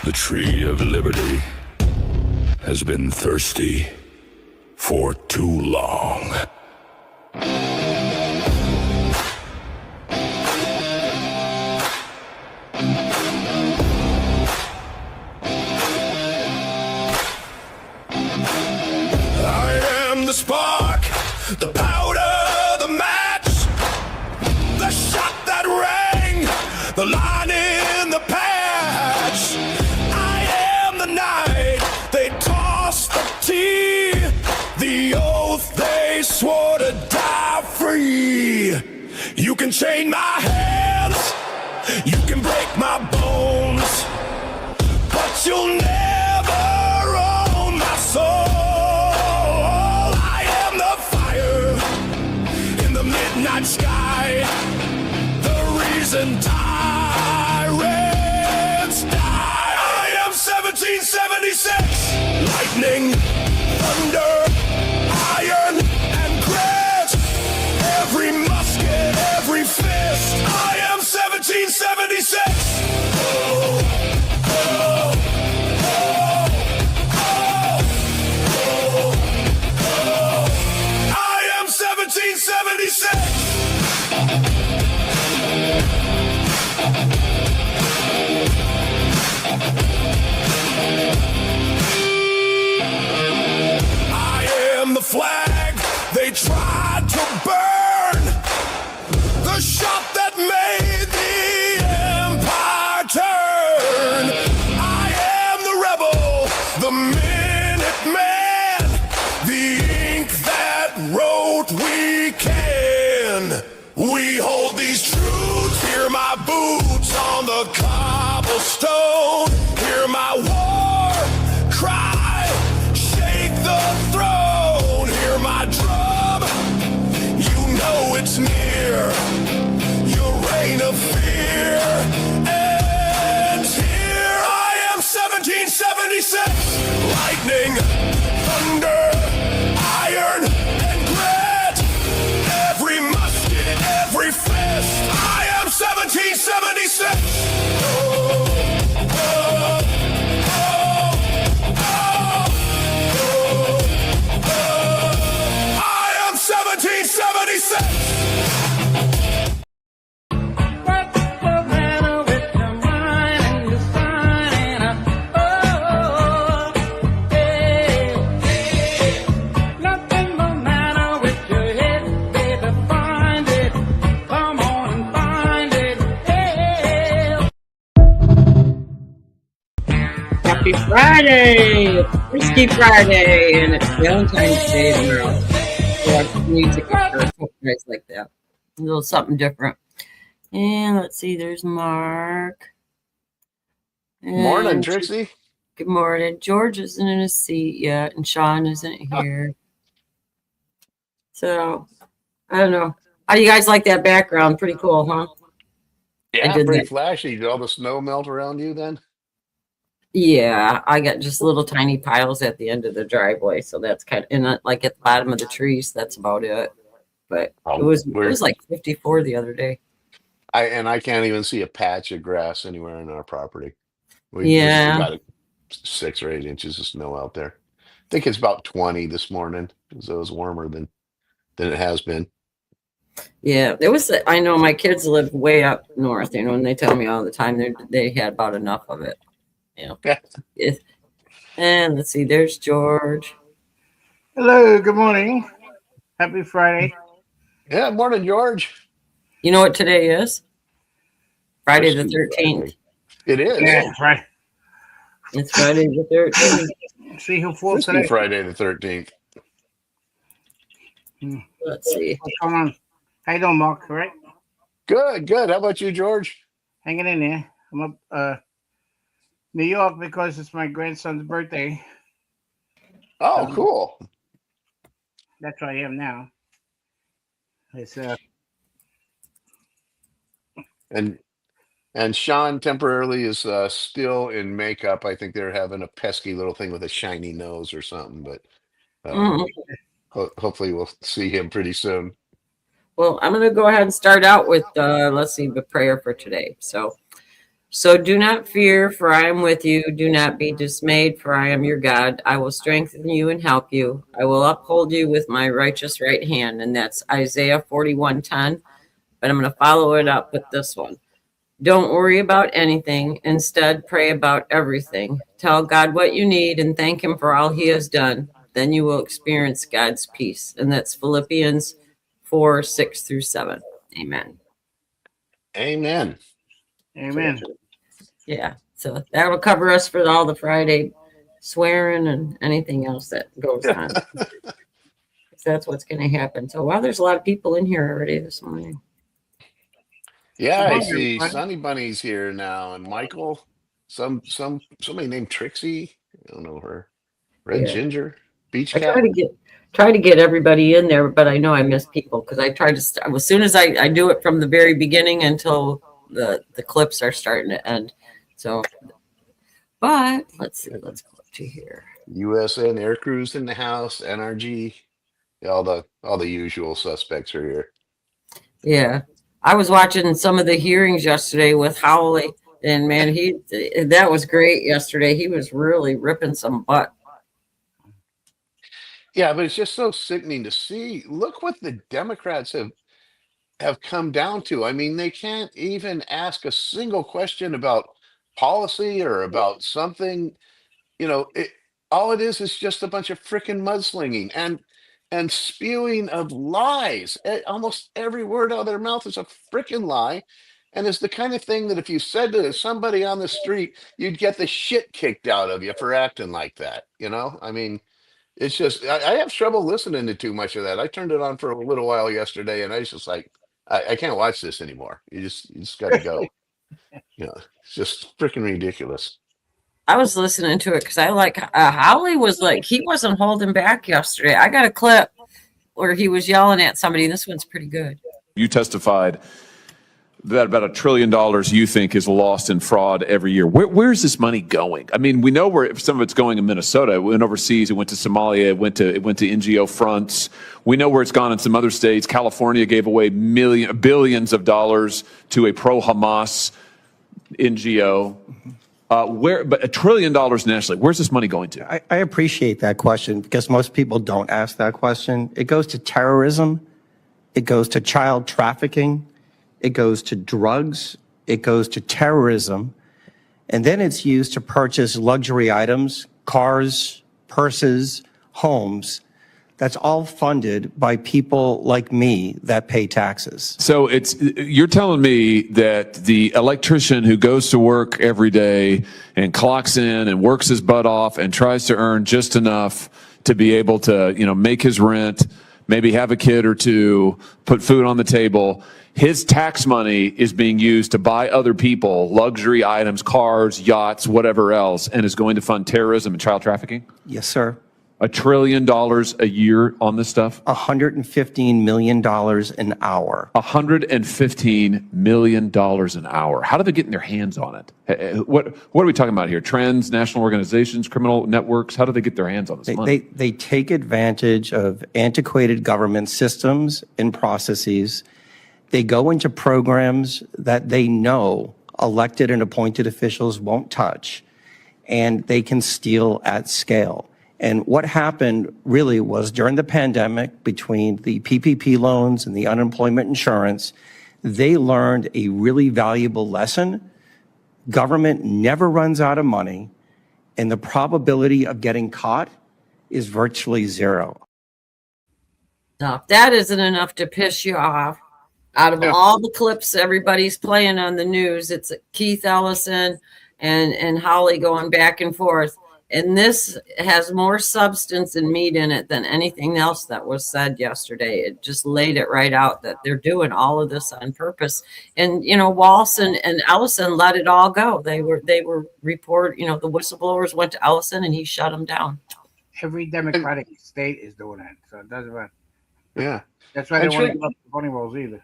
The tree of liberty has been thirsty for too long. I am the spark, the powder, the match, the shot that rang, the line in the patch. I am the night they tossed the tea, the oath they swore to die free. You can chain my hands, you can break my bones, but you'll never own my soul. I am the fire in the midnight sky, the reason tyrants die. I am 1776, lightning, thunder, iron, and grit. Every musket, every fist. I am 1776. Oh, oh, oh, oh, oh. I am 1776. I am the flag they tried to burn, the shot that made the empire turn. I am the rebel, the Minuteman, the ink that wrote we can. We hold these truths, hear my boots on the cobblestone, hear my war cry, shake the throne, hear my drum, you know it's near, your reign of fear ends here. I am 1776, lightning, thunder, iron, and grit, every musket, every fist. I am 1776. Oh, oh, oh, oh, oh. I am 1776. What's the matter with your mind and your sign? Oh, hey, nothing the matter with your head, baby. Find it, come on and find it. Hey. Happy Friday! Frisky Friday! And it's Valentine's Day tomorrow. So I put music up for guys like that. A little something different. And let's see, there's Mark. Morning, And Trixie. good morning. George isn't in his seat yet, and Sean isn't here. So, I don't know. How do you guys like that background? Pretty cool, huh? Yeah, did pretty that. flashy. Did all the snow melt around you then? Yeah, I got just little tiny piles at the end of the driveway, so that's kind of like at the bottom of the trees. That's about it. But it was like 54 the other day. I can't even see a patch of grass anywhere in our property. We Yeah, got 6 or 8 inches of snow out there. I think it's about 20 this morning, so it was warmer than it has been. yeah. It was. I know my kids live way up north, and they tell me all the time they had about enough of it. Yeah. And let's see, there's George. Hello, good morning. Happy Friday. Yeah, morning, George. You know what today is? Friday the Frisky 13th. Friday. It is. Yeah, right. It's Friday the 13th. See who falls Frisky today. Friday the 13th. Let's see. What's going on? How you doing, Mark? All right? Good. How about you, George? Hanging in there. I'm up New York because it's my grandson's birthday. Oh, cool. That's where I am now. It's And Sean temporarily is still in makeup. I think they're having a pesky little thing with a shiny nose or something, but hopefully we'll see him pretty soon. Well, I'm going to go ahead and start out with, let's see, the prayer for today. So, So do not fear, for I am with you. Do not be dismayed, for I am your God. I will strengthen you and help you. I will uphold you with my righteous right hand. And that's Isaiah 41:10. But I'm going to follow it up with this one. Don't worry about anything. Instead, pray about everything. Tell God what you need and thank Him for all He has done. Then you will experience God's peace. And that's Philippians 4:6-7. Amen. Amen. Amen. Yeah. So that will cover us for all the Friday swearing and anything else that goes on. That's what's going to happen. So, wow, there's a lot of people in here already this morning. Yeah, I Well, see everybody. Sunny Bunny's here now, and Michael, somebody named Trixie. I don't know her. Red Yeah. Ginger, Beach I Cat. try to get everybody in there, but I know I miss people because I try to as soon as I do it from the very beginning until the clips are starting to end. So, but let's see, let's go up to here. USN Air Crews in the house, NRG. Yeah, all the usual suspects are here. Yeah, I was watching some of the hearings yesterday with Howley, and man, that was great yesterday. He was really ripping some butt. Yeah, but it's just so sickening to see. Look what the Democrats have come down to. I mean, they can't even ask a single question about policy or about something. All it is just a bunch of freaking mudslinging and spewing of lies. Almost every word out of their mouth is a freaking lie, and it's the kind of thing that if you said to somebody on the street, you'd get the shit kicked out of you for acting like that. I mean, it's just I have trouble listening to too much of that. I turned it on for a little while yesterday, and I was just like, I can't watch this anymore. You just got to go. It's just freaking ridiculous. I was listening to it because I like Howley was like he wasn't holding back yesterday. I got a clip where he was yelling at somebody. This one's pretty good. You testified that about $1 trillion you think is lost in fraud every year. Where's this money going? I mean, we know where some of it's going in Minnesota. It went overseas. It went to Somalia. It went to NGO fronts. We know where it's gone in some other states. California gave away billions of dollars to a pro-Hamas NGO. But $1 trillion nationally, where's this money going to? I appreciate that question because most people don't ask that question. It goes to terrorism. It goes to child trafficking. It goes to drugs. It goes to terrorism. And then it's used to purchase luxury items, cars, purses, homes. That's all funded by people like me that pay taxes. So you're telling me that the electrician who goes to work every day and clocks in and works his butt off and tries to earn just enough to be able to, make his rent, maybe have a kid or two, put food on the table, his tax money is being used to buy other people luxury items, cars, yachts, whatever else, and is going to fund terrorism and child trafficking? Yes, sir. $1 trillion a year on this stuff? $115 million an hour. $115 million an hour. How do they get in their hands on it? What are we talking about here? Trends, national organizations, criminal networks? How do they get their hands on this money? They take advantage of antiquated government systems and processes. They go into programs that they know elected and appointed officials won't touch, and they can steal at scale. And what happened really was during the pandemic, between the PPP loans and the unemployment insurance, they learned a really valuable lesson. Government never runs out of money, and the probability of getting caught is virtually zero. Now, if that isn't enough to piss you off, out of all the clips everybody's playing on the news, it's Keith Ellison and Holly going back and forth. And this has more substance and meat in it than anything else that was said yesterday. It just laid it right out that they're doing all of this on purpose. And, Walsh and Ellison let it all go. They were the whistleblowers went to Ellison and he shut them down. Every Democratic state is doing that, so it doesn't matter. Yeah. That's why they don't want to give up the voting rolls either.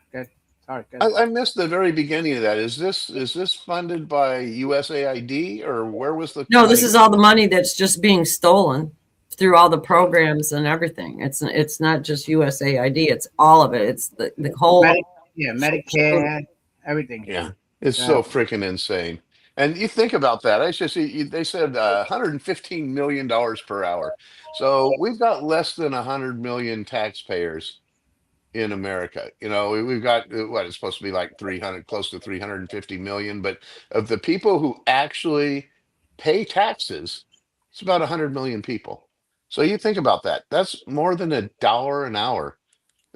Sorry. I missed the very beginning of that. Is this funded by USAID or where was the? No, this is all the money that's just being stolen through all the programs and everything. It's not just USAID. It's all of it. It's the whole. Medicare, everything. Yeah, it's so freaking insane. And you think about that. I just they said $115 million per hour. So we've got less than 100 million taxpayers in America. We've got what it's supposed to be like 300, close to 350 million. But of the people who actually pay taxes, it's about 100 million people. So you think about that. That's more than $1 an hour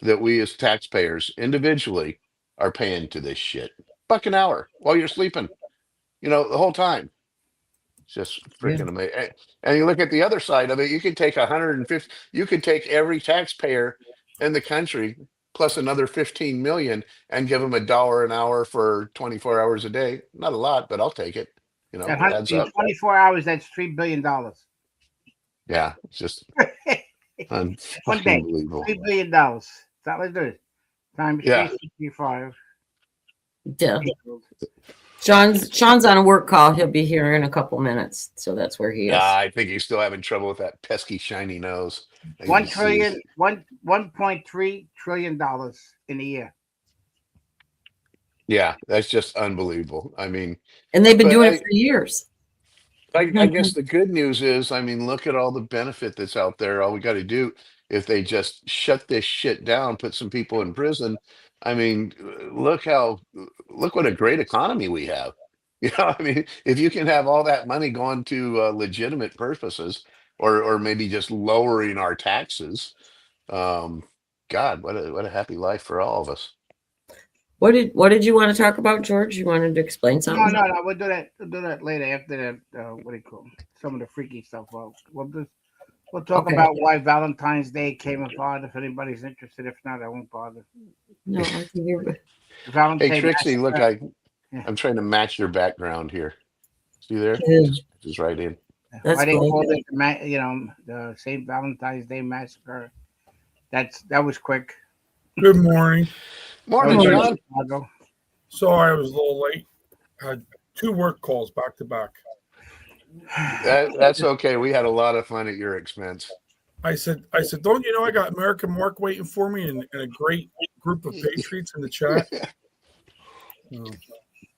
that we as taxpayers individually are paying to this shit. Buck an hour while you're sleeping, the whole time. It's just Yeah. freaking amazing. And you look at the other side of it, you could take 150, you could take every taxpayer in the country plus another 15 million and give them $1 an hour for 24 hours a day. Not a lot, but I'll take it. It adds In up. 24 hours, that's $3 billion. Yeah, it's just One fucking day, unbelievable. $3 billion. That's what they do. Times Yeah. 365. Yeah. Sean's on a work call. He'll be here in a couple minutes, so that's where he is. I think he's still having trouble with that pesky shiny nose. $1.3 trillion in a year. Yeah, that's just unbelievable. I mean, And they've been but doing it for years. I guess the good news is, I mean, look at all the benefit that's out there. All we got to do, if they just shut this shit down, put some people in prison. I mean, look what a great economy we have. I mean, if you can have all that money going to legitimate purposes, or maybe just lowering our taxes, God, what a happy life for all of us. What did you want to talk about, George? You wanted to explain something? No. We'll do that. We'll do that later after that. What do you call it? Some of the freaky stuff. We'll talk Okay. about why Valentine's Day came about. If anybody's interested, if not, I won't bother. No, I can hear. Valentine's Hey, Trixie, look, Massacre. I'm trying to match your background here. See there? Yeah. Just right in. That's Why they cool. called it the St. Valentine's Day Massacre. That was quick. Good morning. Morning, That was John. in Chicago. Sorry I was a little late. Had 2 work calls back to back. That's okay. We had a lot of fun at your expense. I said, don't you know I got American Mark waiting for me and a great group of Patriots in the chat? Oh.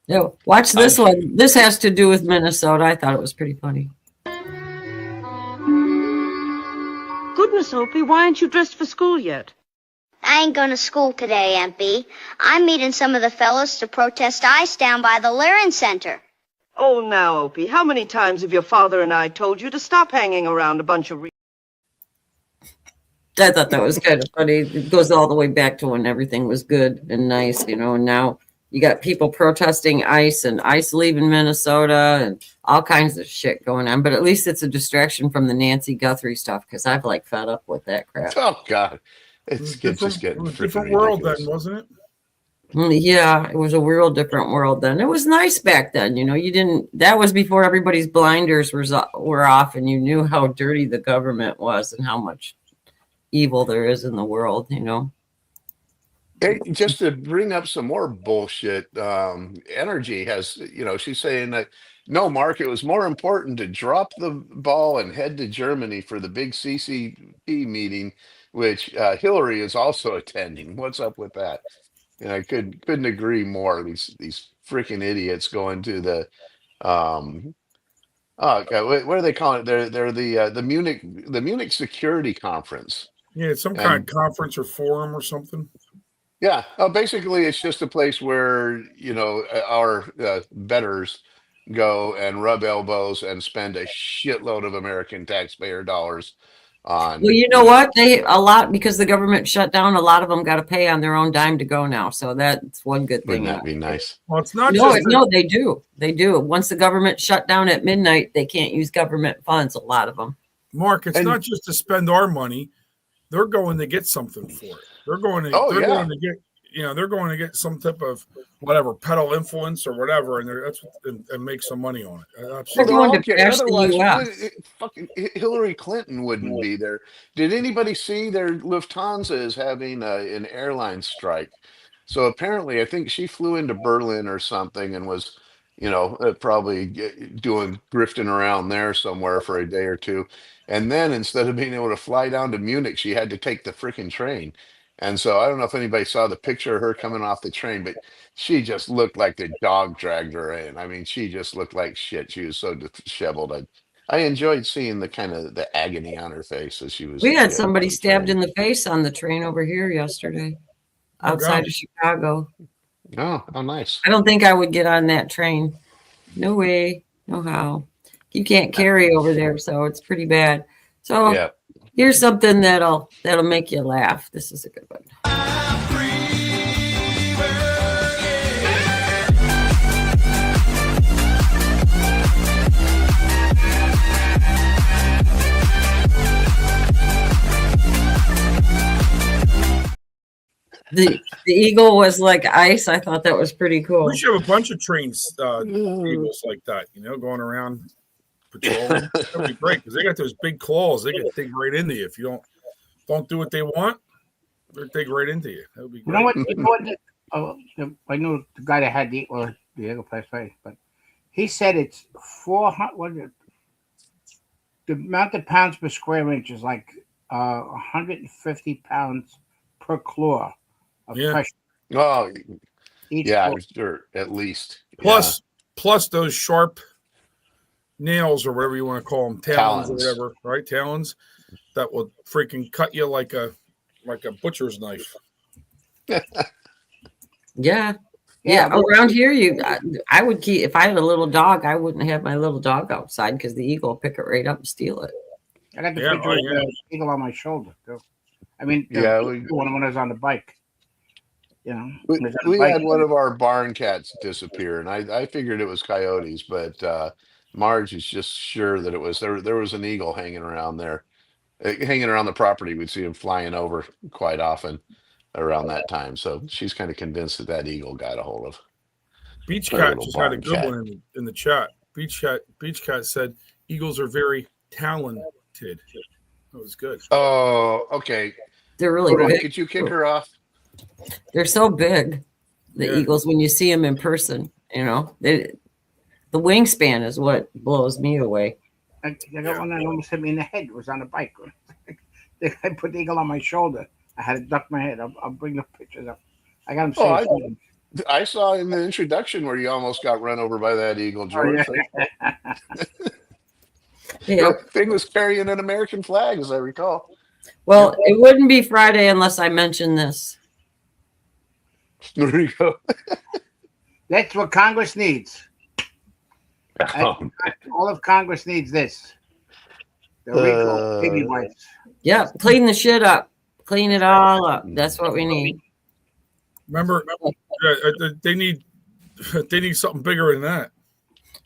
Yeah, watch this one. This has to do with Minnesota. I thought it was pretty funny. Goodness, Opie, why aren't you dressed for school yet? I ain't going to school today, Aunt Bee. I'm meeting some of the fellows to protest ice down by the Learning Center. Oh, now, Opie, how many times have your father and I told you to stop hanging around a bunch of... I thought that was kind of funny. It goes all the way back to when everything was good and nice, and now you got people protesting ice and ice leaving Minnesota and all kinds of shit going on. But at least it's a distraction from the Nancy Guthrie stuff, because I've fed up with that crap. Oh God, it's just getting It was a freaking different world ridiculous. then, wasn't it? Yeah, it was a real different world then. It was nice back then, you didn't, that was before everybody's blinders were off and you knew how dirty the government was and how much evil there is in the world, Hey, just to bring up some more bullshit, Energy has, she's saying that, no, Mark, it was more important to drop the ball and head to Germany for the big CCP meeting, which Hillary is also attending. What's up with that? And I couldn't agree more. These freaking idiots going to the okay, what do they call it? They're the Munich Security Conference. Yeah, it's some kind of conference or forum or something. Yeah, basically, it's just a place where our betters go and rub elbows and spend a shitload of American taxpayer dollars on. Well, you know what? Because the government shut down, a lot of them got to pay on their own dime to go now. So that's one good thing. Wouldn't that be nice? Well, it's not No, they do. They do. Once the government shut down at midnight, they can't use government funds, a lot of them. Mark, it's not just to spend our money. They're going to get something for it. They're going to get some type of whatever pedal influence or whatever, and make some money on it. Absolutely. Otherwise, fucking Hillary Clinton wouldn't be there. Did anybody see their Lufthansa is having an airline strike? So apparently, I think she flew into Berlin or something and was, probably grifting around there somewhere for a day or two. And then instead of being able to fly down to Munich, she had to take the freaking train. And so I don't know if anybody saw the picture of her coming off the train, but she just looked like the dog dragged her in. I mean, she just looked like shit. She was so disheveled. I enjoyed seeing the kind of the agony on her face as she was We had getting on somebody the stabbed train. in the face on the train over here yesterday, Oh, outside gosh. of Chicago. Oh, how nice. I don't think I would get on that train. No way, no how. You can't carry over there, so it's pretty bad. So Yeah. here's something that'll make you laugh. This is a good one. The eagle was like ice. I thought that was pretty cool. We should have a bunch of trains, eagles like that, going around patrolling. That'd be great because they got those big claws. They can dig right into you if you don't do what they want. They'll dig right into you. That would be You great. know what? I know the guy that had the eagle passed away, but he said it's 400. What is it? The amount of pounds per square inch is like 150 pounds per claw of pressure. Oh, Each yeah, claw. sure, at least. Plus those sharp nails or whatever you want to call them, talons or whatever, right? Talons that will freaking cut you like a butcher's knife. Yeah. Around here, I would keep, if I had a little dog, I wouldn't have my little dog outside because the eagle will pick it right up and steal it. I got the picture of the eagle on my shoulder too. I mean, when I was on the bike. We had one of our barn cats disappear, and I figured it was coyotes, but Marge is just sure that it was there was an eagle hanging around there, hanging around the property. We'd see him flying over quite often around that time, so she's kind of convinced that eagle got a hold of. Beach Cat just had a good one in the chat. Beach Cat said eagles are very talented. That was good. Oh, okay. They're really big. Could you kick her off? They're so big, the eagles, when you see them in person. The wingspan is what blows me away. I got one that almost hit me in the head. It was on a bike. I put the eagle on my shoulder. I had to duck my head. I'll bring the pictures up. I got him saved. I saw in the introduction where you almost got run over by that eagle, George. The thing was carrying an American flag, as I recall. Well, it wouldn't be Friday unless I mentioned this. There you go. That's what Congress needs. All of Congress needs this. The RICO baby wipes. Yep, clean the shit up. Clean it all up. That's what we need. Remember, they need something bigger than that.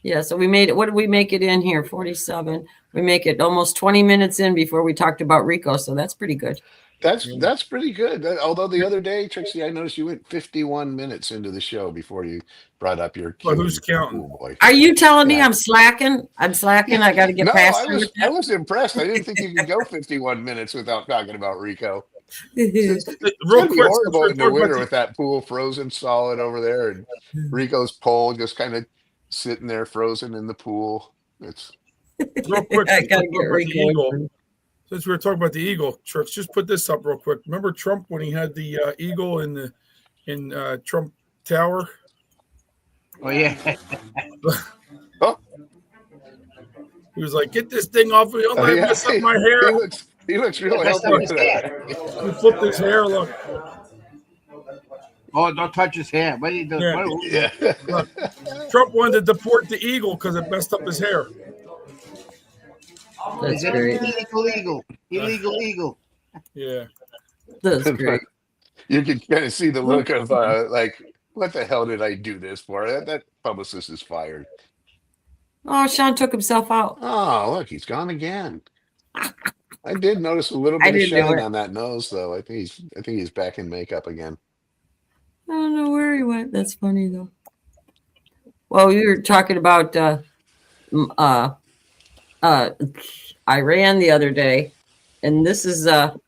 Yeah, so we made it. What did we make it in here? 47. We make it almost 20 minutes in before we talked about RICO, so that's pretty good. That's pretty good. Although the other day, Trixie, I noticed you went 51 minutes into the show before you brought up your. Well, who's counting? Boy. Are you telling me I'm slacking? I'm slacking. I got to get past. I was impressed. I didn't think you could go 51 minutes without talking about RICO. Real It's quick, horrible in the winter with that pool frozen solid over there, and Rico's pole just kind of sitting there frozen in the pool. It's real quick. I gotta get RICO. Since we were talking about the eagle, Trix, just put this up real quick. Remember Trump when he had the eagle in Trump Tower? Oh yeah. Oh, he was like, "Get this thing off of me! Don't let it mess up my hair." He looks really healthy with that. He flipped his hair. Look. Oh, don't touch his hair. What are you doing? Yeah. Look, Trump wanted to deport the eagle because it messed up his hair. That's great. Illegal eagle. Yeah. That's great. You can kind of see the look of like, what the hell did I do this for? That publicist is fired. Oh, Sean took himself out. Oh, look, he's gone again. I did notice a little bit of shine on that nose, though. I think he's back in makeup again. I don't know where he went. That's funny though. Well, we were talking about Iran the other day, and this is oh,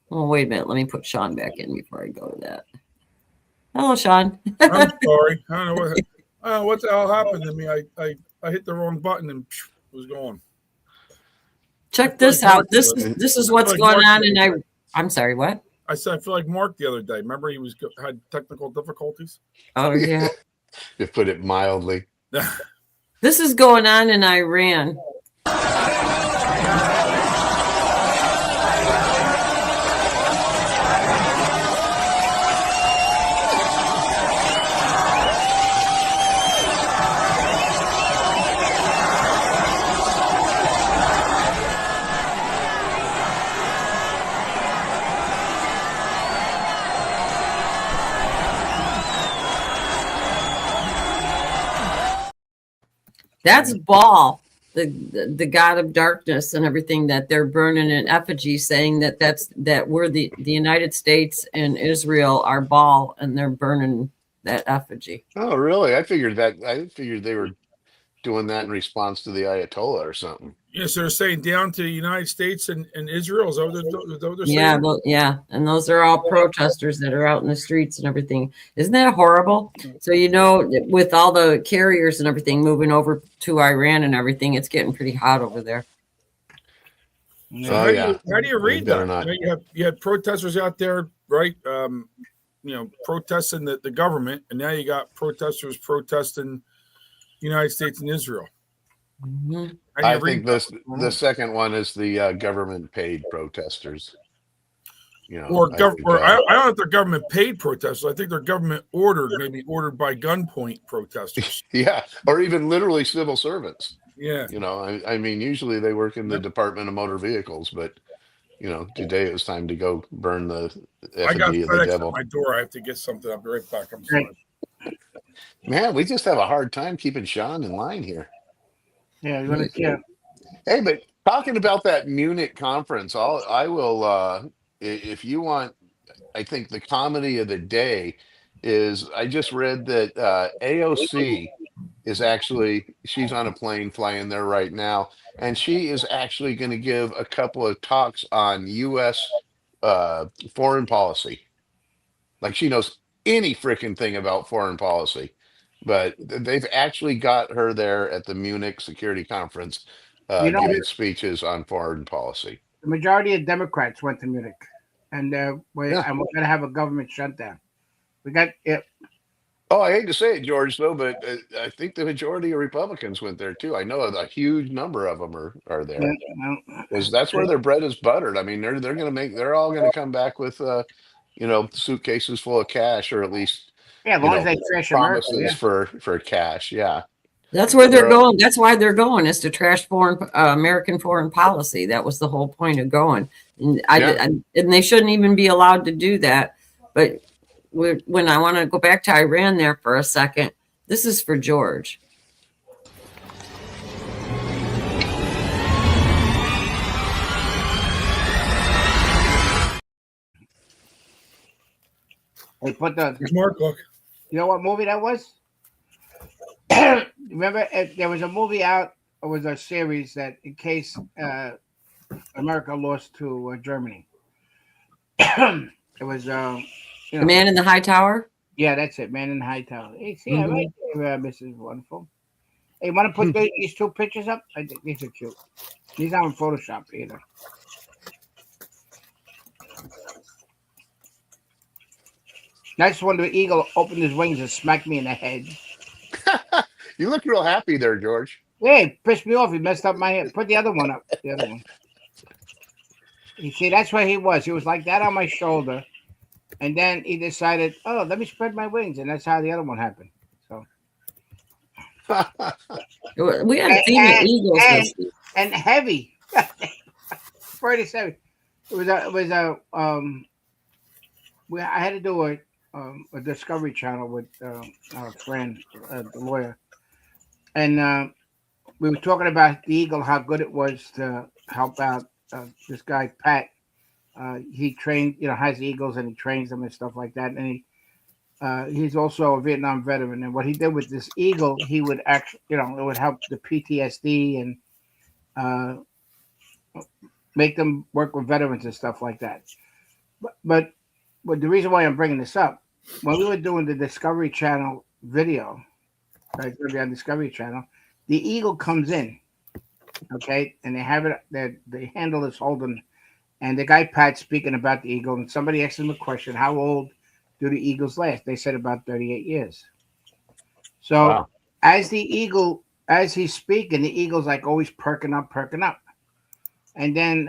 wait a minute. Let me put Sean back in before I go to that. Hello, Sean. I'm sorry. I don't know what the hell happened to me. I hit the wrong button and it was gone. Check this out. This is what's going on, and I'm sorry. What? I said I feel like Mark the other day. Remember, he had technical difficulties. Oh yeah. To put it mildly. This is going on in Iran. That's Baal, the god of darkness and everything, that they're burning in effigy, saying that we're the United States and Israel are Baal, and they're burning that effigy. Oh, really? I figured they were doing that in response to the Ayatollah or something. Yes, they're saying down to the United States and Israel. Is that what they're Yeah, saying? yeah, and those are all protesters that are out in the streets and everything. Isn't that horrible? So with all the carriers and everything moving over to Iran and everything, it's getting pretty hot over there. So Oh, yeah. How do you read better that? not. You had protesters out there, right? Protesting the government, and now you got protesters protesting the United States and Israel. Mhm. How do you I read think that? the second one is the government paid protesters. Or I don't know if they're government paid protesters. I think they're government ordered, maybe ordered by gunpoint protesters. Yeah, or even literally civil servants. Yeah. I mean, usually they work in the Department of Motor Vehicles, but today it was time to go burn the I got effigy of the FedEx at devil. my door. I have to get something. I'll be right back. I'm sorry. Man, we just have a hard time keeping Sean in line here. Yeah, you want to? Yeah. Hey, but talking about that Munich conference, I will if you want. I think the comedy of the day is I just read that AOC is she's on a plane flying there right now, and she is actually going to give a couple of talks on U.S. Foreign policy. Like she knows any freaking thing about foreign policy, but they've actually got her there at the Munich Security Conference giving speeches on foreign policy. The majority of Democrats went to Munich, and we're Yeah. going to have a government shutdown. We got it. Oh, I hate to say it, George, though, but I think the majority of Republicans went there too. I know a huge number of them are there because that's where their bread is buttered. I mean, they're all going to come back with suitcases full of cash, or at least as long as they trash America. promises for cash. Yeah, That's where they're going. That's why they're going, is to trash American foreign policy. That was the whole point of going. And and they shouldn't even be allowed to do that. But when I want to go back to Iran there for a second, this is for George. They put the. Mark, look. You know what movie that was? Remember, there was a movie out. It was a series that, in case America lost to Germany, it was. The Man in the High Tower. Yeah, that's it. Man in the High Tower. Hey, see, right there, Mrs. Wonderful. Hey, want to put these two pictures up? I think these are cute. These aren't Photoshop either. That's when the eagle opened his wings and smacked me in the head. You look real happy there, George. Hey, pissed me off. He messed up my head. Put the other one up. The other one. You see, that's where he was. He was like that on my shoulder. And then he decided, oh, let me spread my wings. And that's how the other one happened. So we had a team of eagles. And heavy. 47. I had to do a Discovery Channel with our friend, the lawyer. And we were talking about the eagle, how good it was to help out this guy, Pat. He trained, has the eagles and he trains them and stuff like that. And he's also a Vietnam veteran. And what he did with this eagle, he would actually, it would help the PTSD and make them work with veterans and stuff like that. But the reason why I'm bringing this up, when we were doing the Discovery Channel video, right, on Discovery Channel, the eagle comes in, okay, and they have it. The handle is holding And the guy Pat speaking about the eagle, and somebody asked him a question: how old do the eagles last? They said about 38 years. So Wow. as he's speaking, the eagle's like always perking up. And then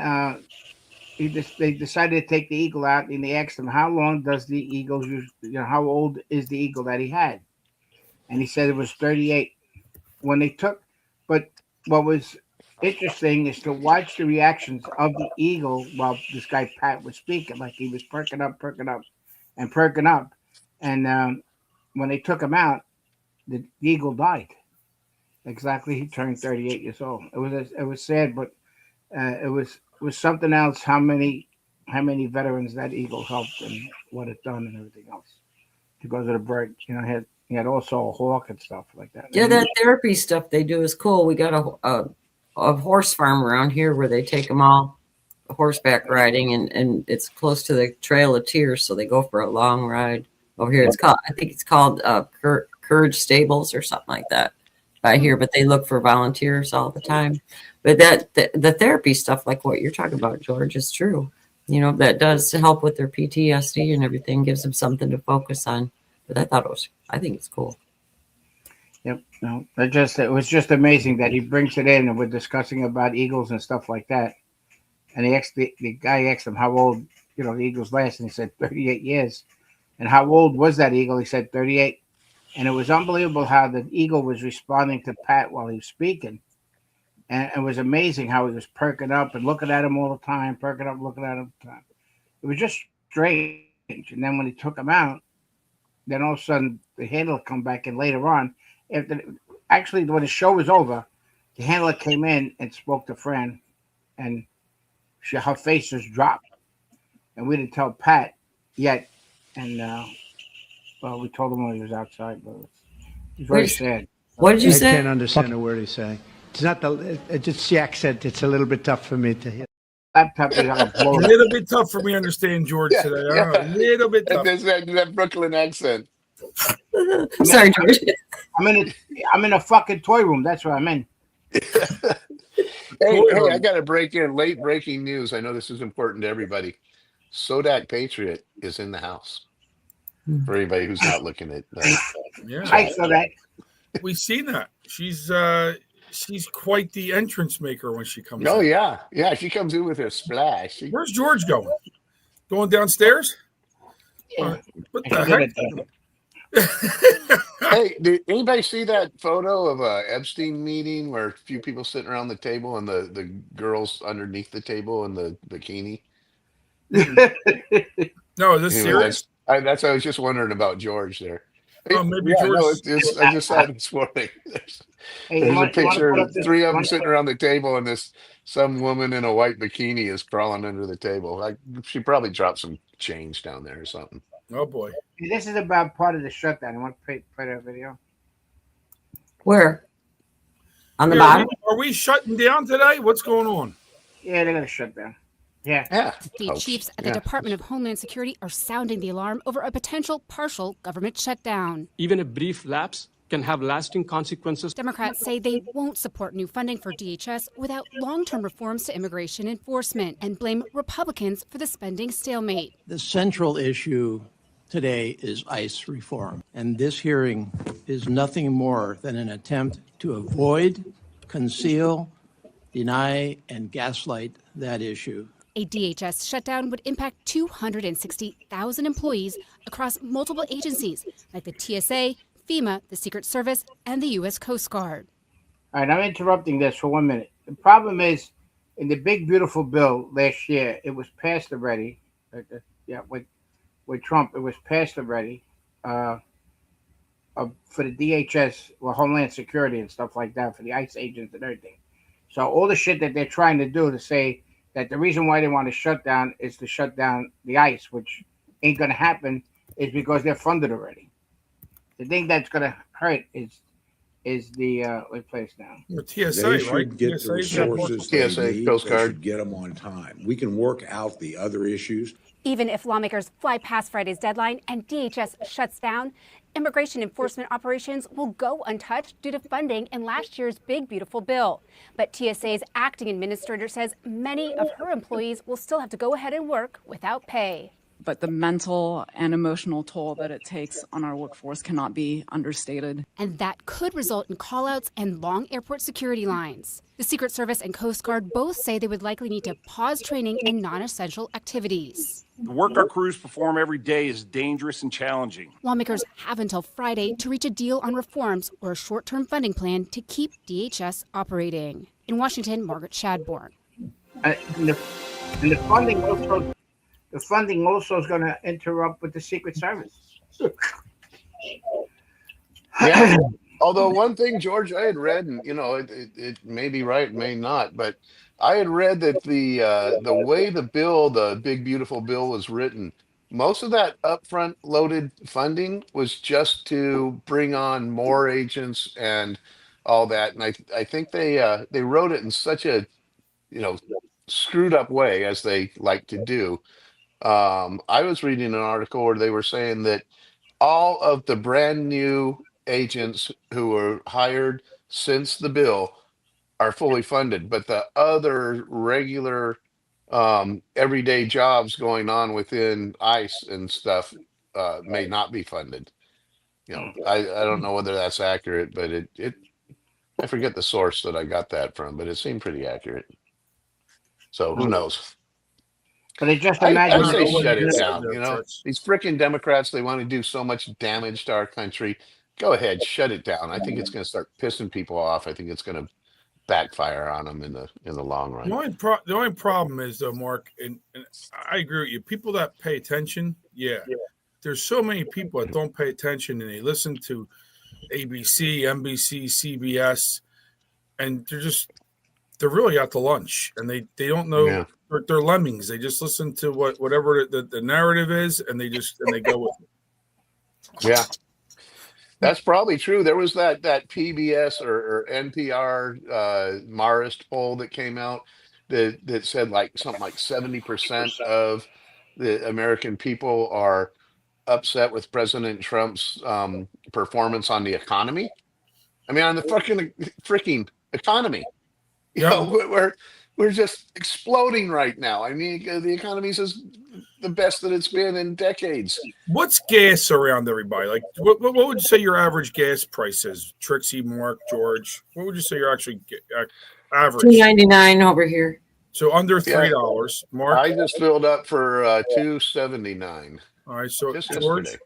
they decided to take the eagle out, and they asked him, how long does the eagles use, how old is the eagle that he had? And he said it was 38 when they took. But what was interesting is to watch the reactions of the eagle while this guy Pat was speaking, like he was perking up. And when they took him out, the eagle died. Exactly, he turned 38 years old. It was sad, but it was something else. How many veterans that eagle helped and what it done and everything else. Because of the bird, he had also a hawk and stuff like that. Yeah, that therapy stuff they do is cool. We got a horse farm around here where they take them all horseback riding, and it's close to the Trail of Tears, so they go for a long ride over here. I think it's called Courage Stables or something like that by here, but they look for volunteers all the time. But the therapy stuff, like what you're talking about, George, is true. That does help with their PTSD and everything, gives them something to focus on. But I think it's cool. Yep. No, it was just amazing that he brings it in, and we're discussing about eagles and stuff like that. And the guy asked him how old, the eagles last, and he said 38 years. And how old was that eagle? He said 38. And it was unbelievable how the eagle was responding to Pat while he was speaking. And it was amazing how he was perking up and looking at him all the time, perking up, looking at him all the time. It was just strange. And then when he took him out, then all of a sudden the handler come back in later on. Actually, when the show was over, the handler came in and spoke to Fran, and her face just dropped. And we didn't tell Pat yet. And we told him when he was outside, but it's very sad. What did you say? I can't understand a word he's saying. It's not it's the accent. It's a little bit tough for me to hear. Laptop is on a blow. A little bit tough for me to understand George today. A little bit tough. There's that Brooklyn accent. Sorry, George. I'm in a fucking toy room. That's what I'm in. Hey, I got to break in. Late breaking news. I know this is important to everybody. Sodak Patriot is in the house. For anybody who's not looking at that. Yeah, I saw that. We've seen that. She's quite the entrance maker when she comes. Oh in. yeah. She comes in with a splash. Where's George going? Going downstairs? Yeah. What the heck? Hey, did anybody see that photo of a Epstein meeting where a few people sitting around the table and the girls underneath the table in the bikini? No, is this serious? That's I was just wondering about George there. Oh, maybe Yeah, George. no, I just saw it this morning. There's a picture of three of them sitting around the table, and some woman in a white bikini is crawling under the table. She probably dropped some change down there or something. Oh boy. This is about part of the shutdown. You want to play that video? Where? On the bottom? Are we shutting down today? What's going on? Yeah, they're going to shut down. Yeah. State chiefs at the Department of Homeland Security are sounding the alarm over a potential partial government shutdown. Even a brief lapse can have lasting consequences. Democrats say they won't support new funding for DHS without long-term reforms to immigration enforcement and blame Republicans for the spending stalemate. The central issue today is ICE reform, and this hearing is nothing more than an attempt to avoid, conceal, deny, and gaslight that issue. A DHS shutdown would impact 260,000 employees across multiple agencies like the TSA, FEMA, the Secret Service, and the U.S. Coast Guard. All right, I'm interrupting this for 1 minute. The problem is, in the big, beautiful bill last year, it was passed already. With Trump, it was passed already for the DHS, Homeland Security and stuff like that, for the ICE agents and everything. So all the shit that they're trying to do to say that the reason why they want to shut down is to shut down the ICE, which ain't going to happen, is because they're funded already. The thing that's going to hurt is the place now. The TSA, they should right? get the resources they TSA, need. Coast They Guard. should get them on time. We can work out the other issues. Even if lawmakers fly past Friday's deadline and DHS shuts down, Immigration enforcement operations will go untouched due to funding in last year's Big Beautiful Bill. But TSA's acting administrator says many of her employees will still have to go ahead and work without pay. But the mental and emotional toll that it takes on our workforce cannot be understated. And that could result in callouts and long airport security lines. The Secret Service and Coast Guard both say they would likely need to pause training in non-essential activities. The work our crews perform every day is dangerous and challenging. Lawmakers have until Friday to reach a deal on reforms or a short-term funding plan to keep DHS operating. In Washington, Margaret Shadbourne. And the funding also is going to interrupt with the Secret Service. Yeah. Although one thing, George, I had read, and it may be right, may not, but I had read that the way the Big Beautiful Bill was written, most of that upfront loaded funding was just to bring on more agents and all that. And I think they wrote it in such a screwed up way, as they like to do. I was reading an article where they were saying that all of the brand new agents who were hired since the bill are fully funded, but the other regular everyday jobs going on within ICE and stuff may not be funded. I don't know whether that's accurate, but it I forget the source that I got that from, but it seemed pretty accurate. So who knows? But I just imagine I say shut it down. These frickin' Democrats, they want to do so much damage to our country. Go ahead, shut it down. I think it's going to start pissing people off. I think it's going to backfire on them in the long run. The only problem is, though, Mark, and I agree with you. People that pay attention, there's so many people that don't pay attention and they listen to ABC, NBC, CBS, and they're really out to lunch, and they don't know. Yeah. They're lemmings. They just listen to whatever the narrative is, and they go with it. Yeah. That's probably true. There was that PBS or NPR Marist poll that came out that said something like 70% of the American people are upset with President Trump's performance on the economy. I mean, on the freaking economy. We're just exploding right now. I mean, the economy is the best that it's been in decades. What's gas around everybody? Like, what would you say your average gas price is? Trixie, Mark, George, what would you say your actually average? $2.99 over here. So under $3. Mark, I just filled up for $2.79. All right, so just George, yesterday.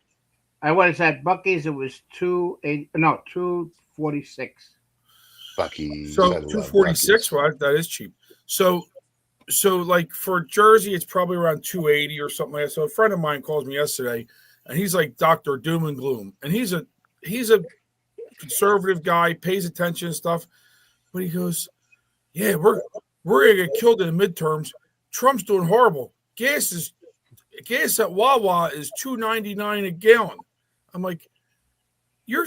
I was at Buc-ee's. It was $2.46. Buc-ee's. So $2.46. Well, that is cheap. So like for Jersey, it's probably around $2.80 or something like that. So a friend of mine calls me yesterday, and he's like Dr. Doom and Gloom, and he's a conservative guy, pays attention and stuff, but he goes, "Yeah, we're gonna get killed in the midterms. Trump's doing horrible. Gas at Wawa is $2.99 a gallon." I'm like, "You're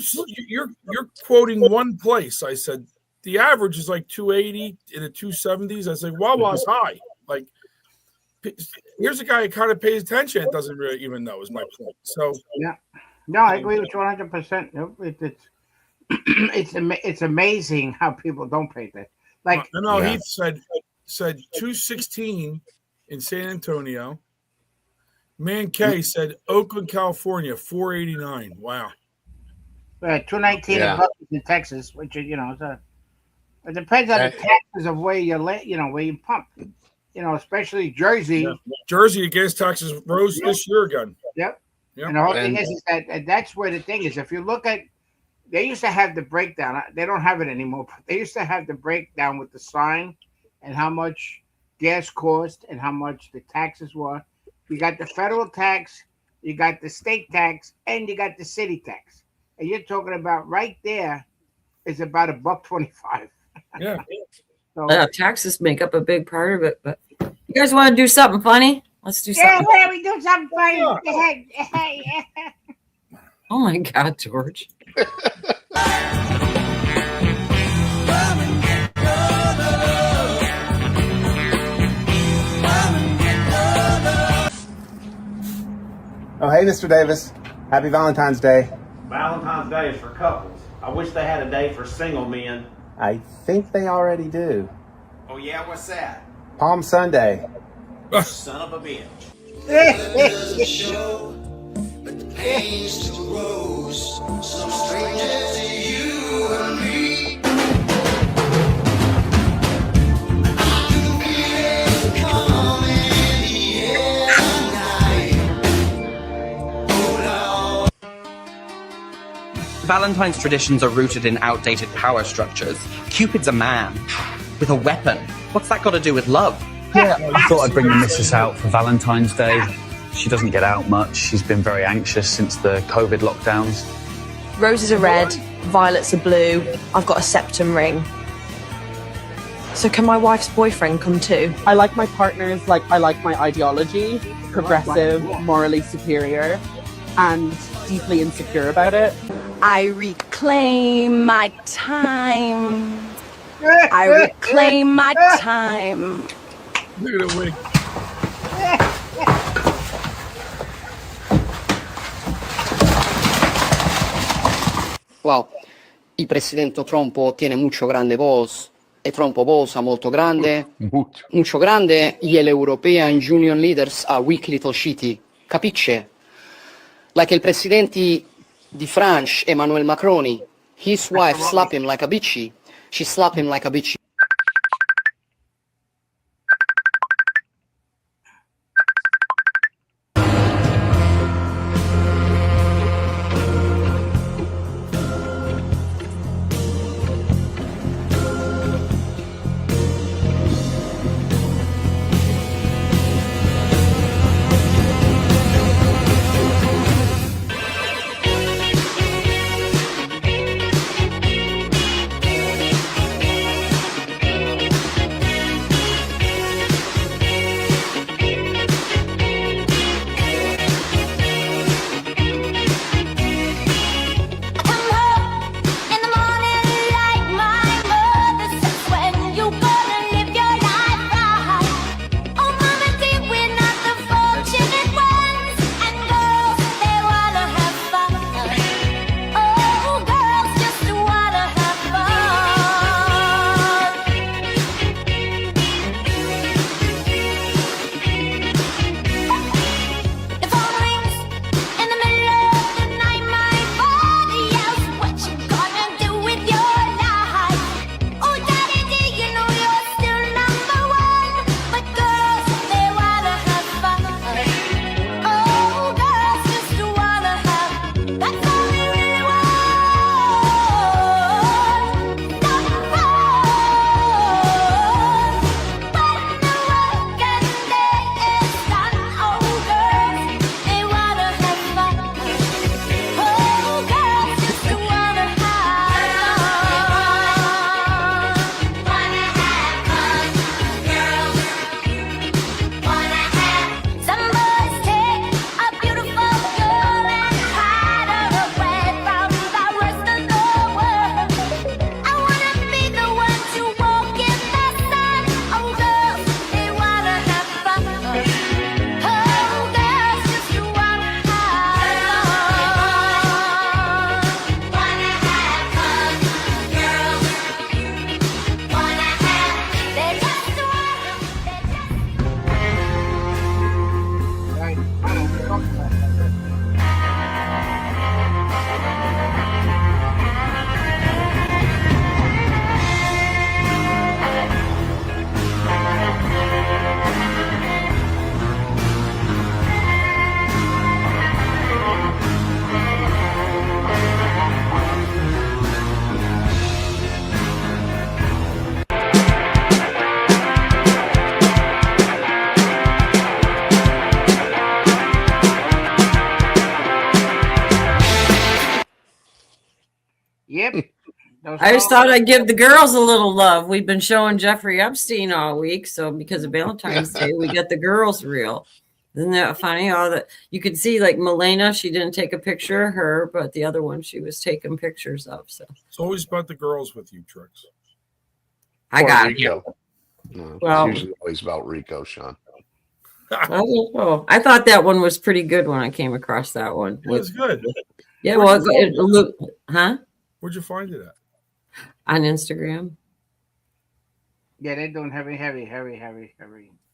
quoting one place." I said, the average is like $2.80 in the $2.70s. I say Wawa's high. Like, here's a guy who kind of pays attention and doesn't really even know, is my point. So yeah, no, I agree with you 100%. It's amazing how people don't pay that. Like, no, he said $2.16 in San Antonio. Man K said Oakland, California, $4.89. Wow. $2.19 in Texas, which is it depends on the taxes of where you pump. Especially Jersey. Yeah. Jersey gas taxes rose this year again. Yep. And the whole thing is that that's where the thing is. If you look at, they used to have the breakdown. They don't have it anymore. But they used to have the breakdown with the sign and how much gas cost and how much the taxes were. You got the federal tax, you got the state tax, and you got the city tax. And you're talking about right there is about $1.25. Yeah. So, taxes make up a big part of it, but you guys want to do something funny? Let's do something. Yeah, why don't we do something funny? Oh my God, George. Oh, hey, Mr. Davis. Happy Valentine's Day. Valentine's Day is for couples. I wish they had a day for single men. I think they already do. Oh yeah, what's that? Palm Sunday. Son of a bitch. Pains to rose, some strangers to you and me. Valentine's traditions are rooted in outdated power structures. Cupid's a man with a weapon. What's that got to do with love? Yeah, I thought I'd bring the missus out for Valentine's Day. She doesn't get out much. She's been very anxious since the COVID lockdowns. Roses are red, violets are blue. I've got a septum ring. So can my wife's boyfriend come too? I like my partners like I like my ideology, progressive, morally superior, and deeply insecure about it. I reclaim my time. I reclaim my time. Look at the wig. Wow, il presidente Trump tiene mucho grande voz. E Trump voz molto grande. Mucho grande. Y el European Union leaders are weak little shitty. Capisce? Like il presidente di France, Emmanuel Macron. His wife slap him like a bitchy. She slap him like a bitchy. Yep. I just thought I'd give the girls a little love. We've been showing Jeffrey Epstein all week, so because of Valentine's Day, we got the girls reel. Isn't that funny? All that you could see, like Milena, she didn't take a picture of her, but the other one she was taking pictures of. So it's always about the girls with you, Tricks. I got Rico. it. No, Well, it's usually always about Rico, Sean. I thought that one was pretty good when I came across that one. It was good. Yeah, Where'd well, you find it? huh? Where'd you find it at? On Instagram. Yeah, they're doing heavy.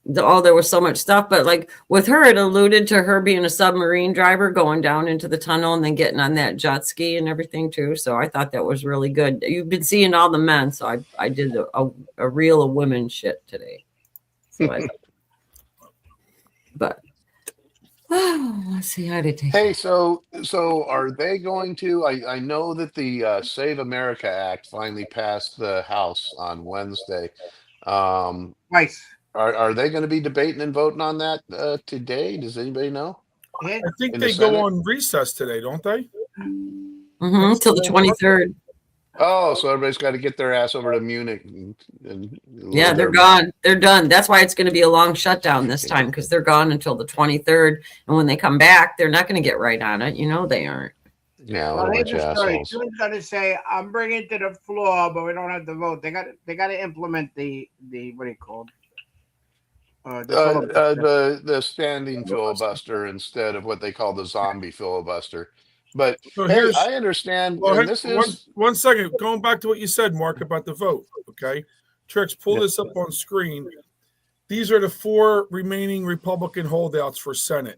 There was so much stuff, but like with her, it alluded to her being a submarine driver going down into the tunnel and then getting on that jet ski and everything too. So I thought that was really good. You've been seeing all the men, so I did a reel of women shit today. So but let's see how to take. Hey, so are they going to? I know that the Save America Act finally passed the House on Wednesday. Twice. Are they going to be debating and voting on that today? Does anybody know? I think In the they go Senate? on recess today, don't they? Till the 23rd. Oh, so everybody's got to get their ass over to Munich and Yeah, they're gone. They're done. That's why it's going to be a long shutdown this time because they're gone until the 23rd. And when they come back, they're not going to get right on it. You know they aren't. Yeah, Well, what a here's bunch of the story. assholes. Someone's gonna say, "I'm bringing it to the floor, but we don't have to vote." They got to implement the what do you call it? The standing filibuster instead of what they call the zombie filibuster. But So hey, here's I understand, well, and this is one second. Going back to what you said, Mark, about the vote. Okay, Trix, pull Yeah. this up on screen. These are the 4 remaining Republican holdouts for Senate.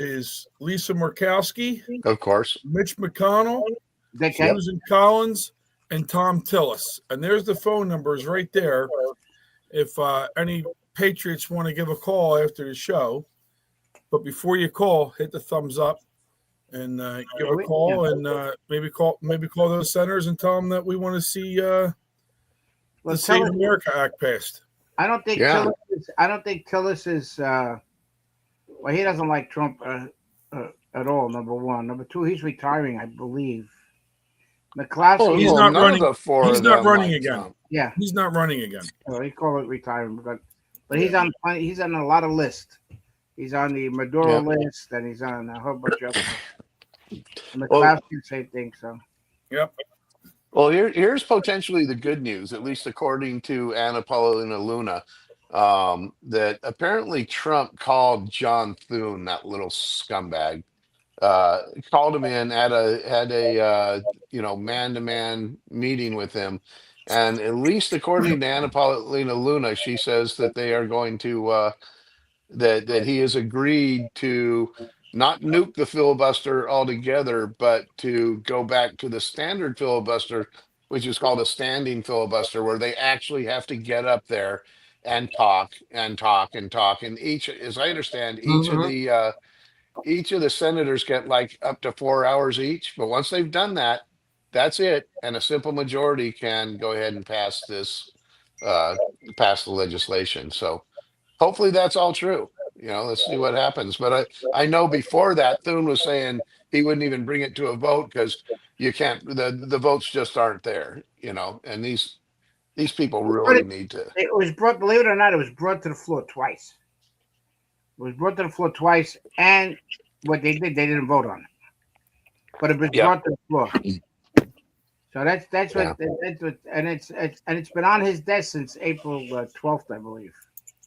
Is Lisa Murkowski, of course, Mitch McConnell, Yep. Susan Collins, and Tom Tillis. And there's the phone numbers right there. If any Patriots want to give a call after the show, but before you call, hit the thumbs up and give a call and maybe call those senators and tell them that we want to see the Save America Act passed. I don't think Tillis is. Well, he doesn't like Trump at all. Number one. Number two, he's retiring, I believe. McCloskey. He's not none running. of the 4 He's of not them running like again. Trump. Yeah, Mm-hmm. he's not running again. Well, he called it retirement, but he's on a lot of lists. He's on the Maduro list, and he's on a whole bunch of. McCloskey, same thing. So. Yep. Well, here's potentially the good news, at least according to Anna Paulina Luna, that apparently Trump called John Thune, that little scumbag, called him in, had a man-to-man meeting with him, and at least according to Anna Paulina Luna, she says that they are going to that he has agreed to not nuke the filibuster altogether, but to go back to the standard filibuster, which is called a standing filibuster, where they actually have to get up there and talk and talk and talk. And each, as I understand, each of the senators get like up to 4 hours each. But once they've done that, that's it, and a simple majority can go ahead and pass the legislation. So hopefully that's all true. Let's see what happens. But I know before that, Thune was saying he wouldn't even bring it to a vote because you can't. The votes just aren't there. And these people really need to. It was brought. Believe it or not, it was brought to the floor twice. It was brought to the floor twice, and what they did, they didn't vote on it. But it was brought to the floor. So that's what, and it's been on his desk since April 12th, I believe.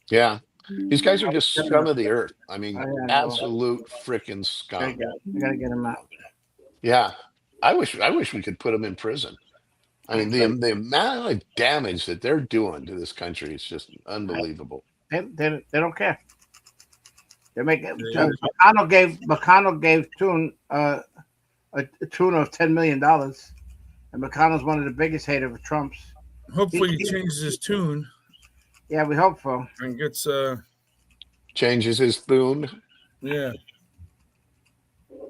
Yeah. These guys are just scum of the earth. I mean, absolute freaking scum. You gotta get them out. Yeah, I wish we could put them in prison. I mean, the amount of damage that they're doing to this country is just unbelievable. They don't care. They make it. McConnell gave Thune a tune of $10 million, and McConnell's one of the biggest haters of Trump's. Hopefully, he changes his tune. Yeah, we hope so. And gets changes his tune. Yeah.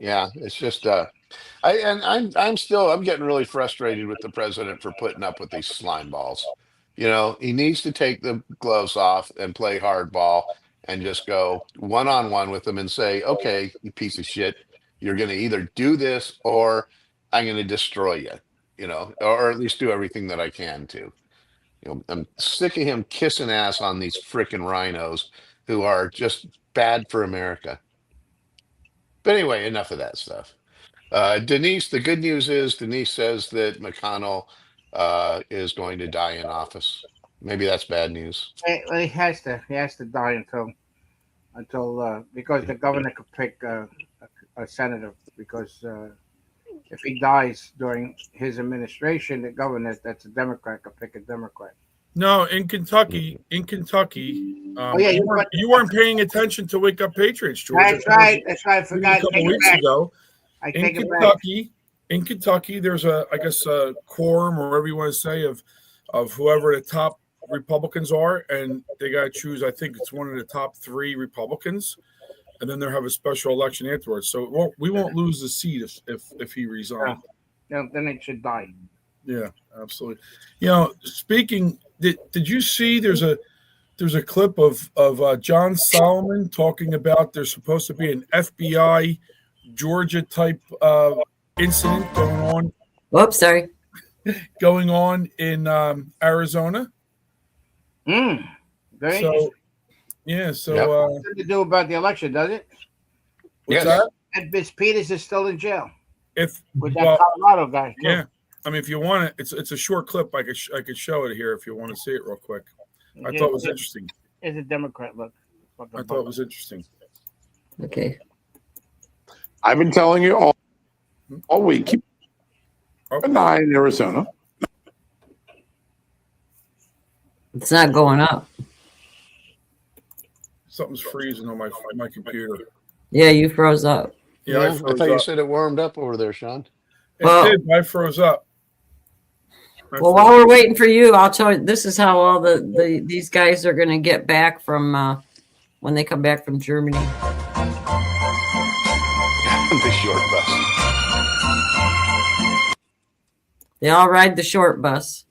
Yeah, it's just I'm getting really frustrated with the president for putting up with these slime balls. He needs to take the gloves off and play hardball and just go one-on-one with them and say, okay, you piece of shit, you're going to either do this or I'm going to destroy you, or at least do everything that I can to. I'm sick of him kissing ass on these freaking rhinos who are just bad for America. But anyway, enough of that stuff. Denise, the good news is Denise says that McConnell is going to die in office. Maybe that's bad news. Well, he has to die until because the governor could pick a senator because if he dies during his administration, the governor that's a Democrat could pick a Democrat. No, in Kentucky, Oh, yeah, you weren't paying attention to Wake Up Patriots, George. That's right. That's right. I forgot. A couple weeks ago, I in take it back. Kentucky, there's a quorum, or whatever you want to say, of whoever the top Republicans are, and they got to choose. I think it's one of the top 3 Republicans, and then they'll have a special election afterwards. So we won't lose the seat if he resigns. No, then it should die. Yeah, absolutely. You know, speaking, did you see there's a clip of John Solomon talking about there's supposed to be an FBI Georgia type incident going on. Whoops, sorry. Going on in Arizona. Very interesting. Yeah, so nothing to do about the election, does it? What's that? And Miss Peters is still in jail. With that Well, Colorado guy. Too. Yeah, I mean, if you want it, it's a short clip. I could show it here if you want to see it real quick. I thought it was interesting. It's a Democrat look. I thought it was interesting. Okay. I've been telling you all week. Keep an eye in Arizona. It's not going up. Something's freezing on my computer. Yeah, you froze up. Yeah, I thought you said it warmed up over there, Sean. It did. I froze up. Well, while we're waiting for you, I'll tell you. This is how all these guys are going to get back from when they come back from Germany. The short bus. They all ride the short bus.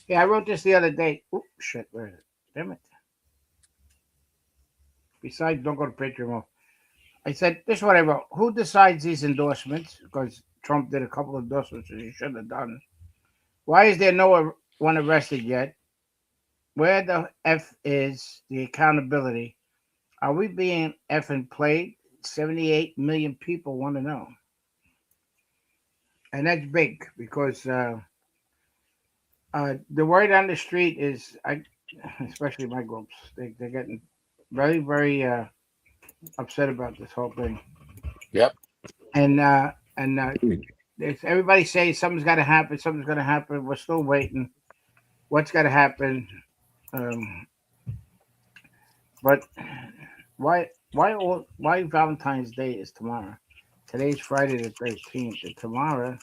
Yeah, I wrote this the other day. Oop, shit, where is it? Damn it. Besides, don't go to Patriot mode. I said, this is what I wrote. Who decides these endorsements? Because Trump did a couple of endorsements that he shouldn't have done. Why is there no one arrested yet? Where the F is the accountability? Are we being effing played? 78 million people want to know. And that's big because the word on the street is, especially my groups, they're getting very, very upset about this whole thing. Yep. And everybody says something's got to happen. Something's going to happen. We're still waiting. What's got to happen? But why Valentine's Day is tomorrow? Today's Friday the 13th, and tomorrow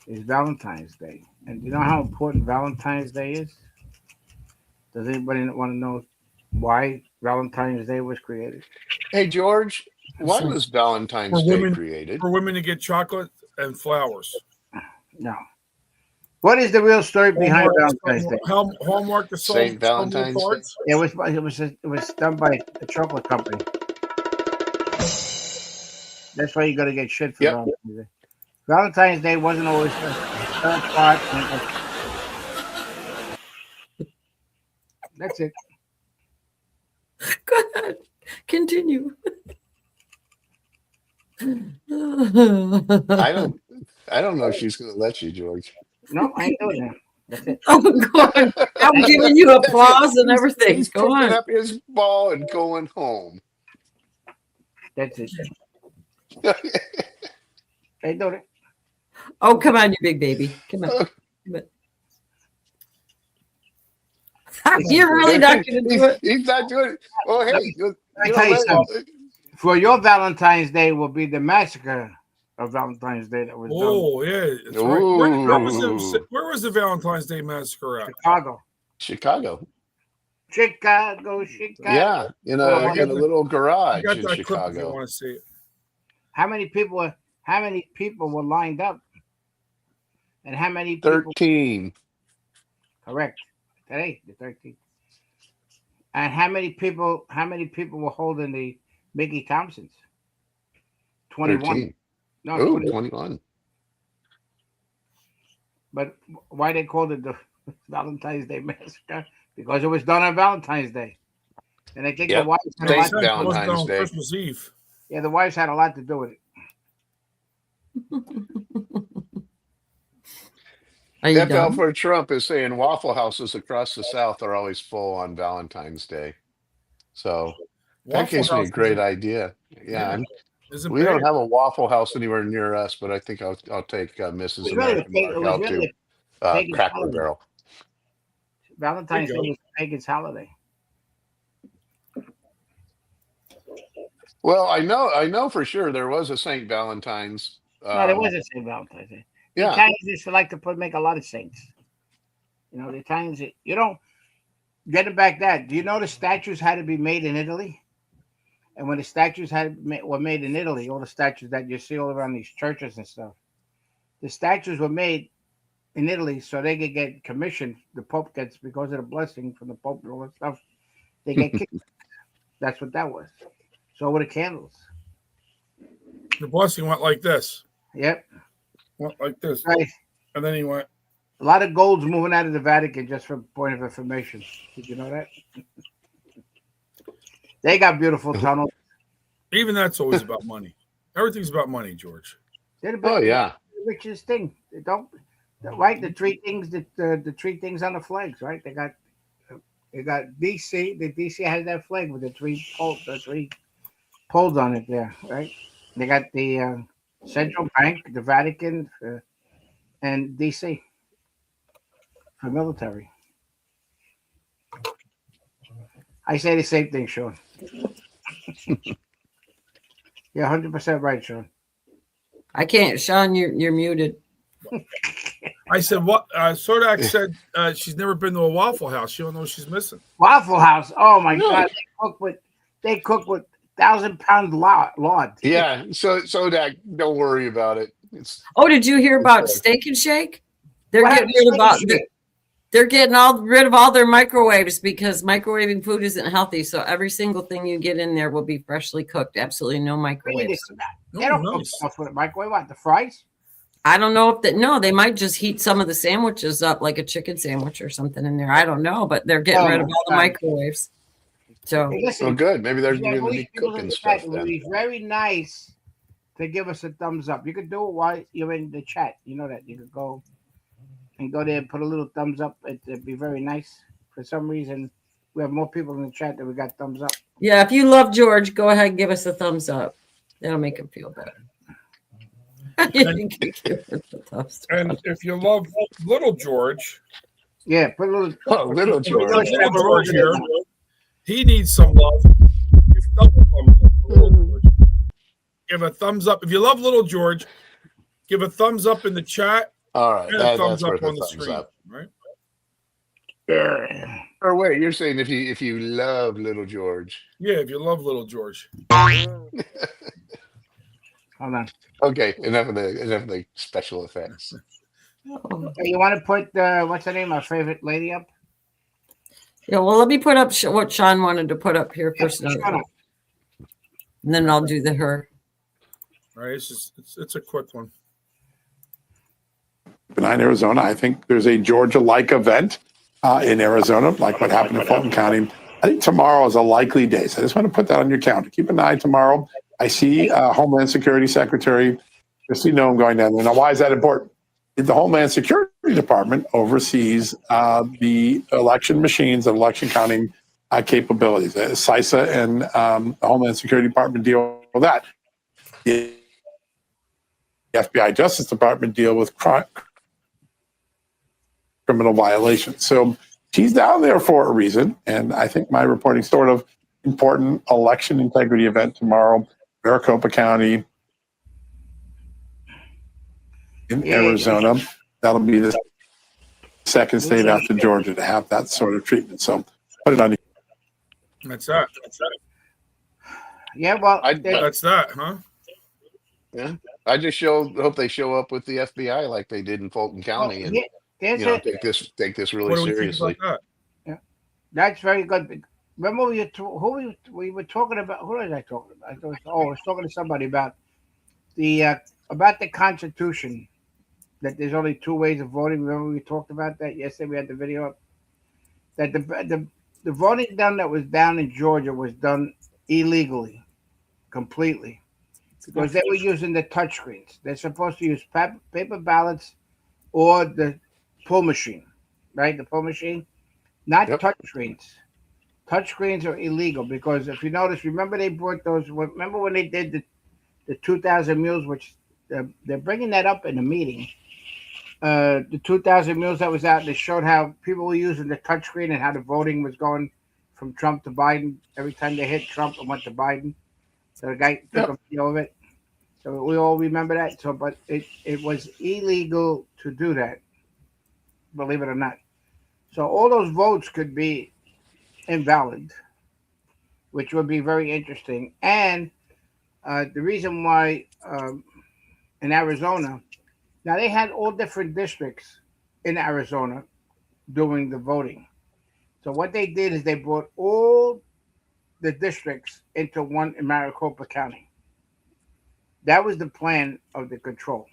is Valentine's Day. And do you know how important Valentine's Day is? Does anybody want to know why Valentine's Day was created? Hey, George, why was Valentine's Day created? For women to get chocolate and flowers. No. What is the real story behind Valentine's Day? Hallmark the soul. St. Valentine's Day. It was done by a chocolate company. That's why you got to get shit for Valentine's Day. Valentine's Day wasn't always the third part. That's it. Go ahead. Continue. I don't know if she's going to let you, George. No, I ain't doing that. That's it. Oh, God. I'm giving you applause and everything. He's Go picking on. up his ball and going home. That's it. They do it. Oh, come on, you big baby. Come on. Come on. You're really not going to do it. He's not doing it. Oh, hey. I tell you something. For your Valentine's Day will be the massacre of Valentine's Day that was done. Oh, yeah. That's right. Where was the Valentine's Day massacre at? Chicago. Yeah, in a little garage in Chicago. Chicago. I want to see it. How many people were lined up? And how many people? 13. Correct. Today, the 13th. And how many people were holding the Mickey Thompsons? 21. 13. No, 21. But why they called it the Valentine's Day Massacre? Because it was done on Valentine's Day. And I think the wives had a lot to Valentine's Day. Christmas Eve. Yeah, the wives had a lot to do with it. Alfred Trump is saying Waffle Houses across the South are always full on Valentine's Day. So that gives me a great idea. Yeah. We don't have a Waffle House anywhere near us, but I think I'll take Mrs. American Mark out to Cracker Barrel. Valentine's Day was pagan's holiday. Well, I know for sure there was a St. Valentine's. No, there was a St. Valentine's Day. The Yeah. Italians used to like to make a lot of saints. You know, the Italians, getting back that, do you know the statues had to be made in Italy? And when the statues were made in Italy, all the statues that you see all around these churches and stuff, the statues were made in Italy so they could get commissioned. The Pope gets, because of the blessing from the Pope and all that stuff, they get kicked. That's what that was. So were the candles. The blessing went like this. Yep. Went like this. Right. And then he went. A lot of gold's moving out of the Vatican just for point of information. Did you know that? They got beautiful tunnels. Even that's always about money. Everything's about money, George. The richest thing. They don't, right? The three things the three things on the flags, right? They got DC. The DC has that flag with the three poles on it there, right? They got the central bank, the Vatican, and DC for military. I say the same thing, Sean. You're 100% right, Sean. I can't, Sean. You're muted. I said what? Sodak said she's never been to a Waffle House. She don't know what she's missing. Waffle House. Oh my God! They cook with 1,000-pound lard. Yeah. So that don't worry about it. Oh, did you hear about Steak and Shake? They're getting rid of all their microwaves because microwaving food isn't healthy. So every single thing you get in there will be freshly cooked. Absolutely no microwaves. They don't cook stuff with a microwave. What, the fries? I don't know they might just heat some of the sandwiches up like a chicken sandwich or something in there. I don't know, but they're getting rid of all the microwaves. So, good. Maybe they're going to be cooking stuff. It would be very nice to give us a thumbs up. You could do it while you're in the chat. You know that you could go there and put a little thumbs up. It'd be very nice. For some reason, we have more people in the chat that we got thumbs up. Yeah, if you love George, go ahead and give us a thumbs up. That'll make him feel better. And if you love little George, yeah, put a little little George. Little George here, he needs some love. Give double thumbs up for little George. Give a thumbs up if you love little George. Give a thumbs up in the chat. All right, and a thumbs up on the screen. Right. Or wait, you're saying if you love little George? Yeah, if you love little George. Hold on. Okay, enough of the special effects. You want to put what's her name? Our favorite lady up. Yeah, well, let me put up what Sean wanted to put up here first, and then I'll do her. All right, it's a quick one. Benign, Arizona. I think there's a Georgia-like event in Arizona, like what happened in Fulton County. I think tomorrow is a likely day, so I just want to put that on your calendar. Keep an eye tomorrow. I see Homeland Security Secretary Christy Noem going down there. Now, why is that important? The Homeland Security Department oversees the election machines and election counting capabilities. CISA and the Homeland Security Department deal with that. The FBI Justice Department deal with criminal violations. So she's down there for a reason, and I think my reporting sort of important election integrity event tomorrow, Maricopa County in Arizona. That'll be the second state after Georgia to have that sort of treatment. So put it on you. That's that. Yeah, well, that's that, huh? Yeah, I just hope they show up with the FBI like they did in Fulton County, and take this really seriously. Yeah, that's very good. Remember we were talking about? Who was I talking about? I was talking to somebody about the Constitution. That there's only two ways of voting. Remember we talked about that yesterday? We had the video up. That the voting that was down in Georgia was done illegally, completely, because they were using the touchscreens. They're supposed to use paper ballots or the pull machine, right? The pull machine, not touchscreens. Touchscreens are illegal because if you notice, remember they brought those. Remember when they did the 2,000 mules, which they're bringing that up in a meeting. The 2,000 mules that was out, they showed how people were using the touchscreen and how the voting was going from Trump to Biden. Every time they hit Trump, it went to Biden. So the guy took a video of it. So we all remember that. So, but it was illegal to do that, believe it or not. So all those votes could be invalid, which would be very interesting. And the reason why in Arizona, now they had all different districts in Arizona doing the voting. So what they did is they brought all the districts into one in Maricopa County. That was the plan of the control.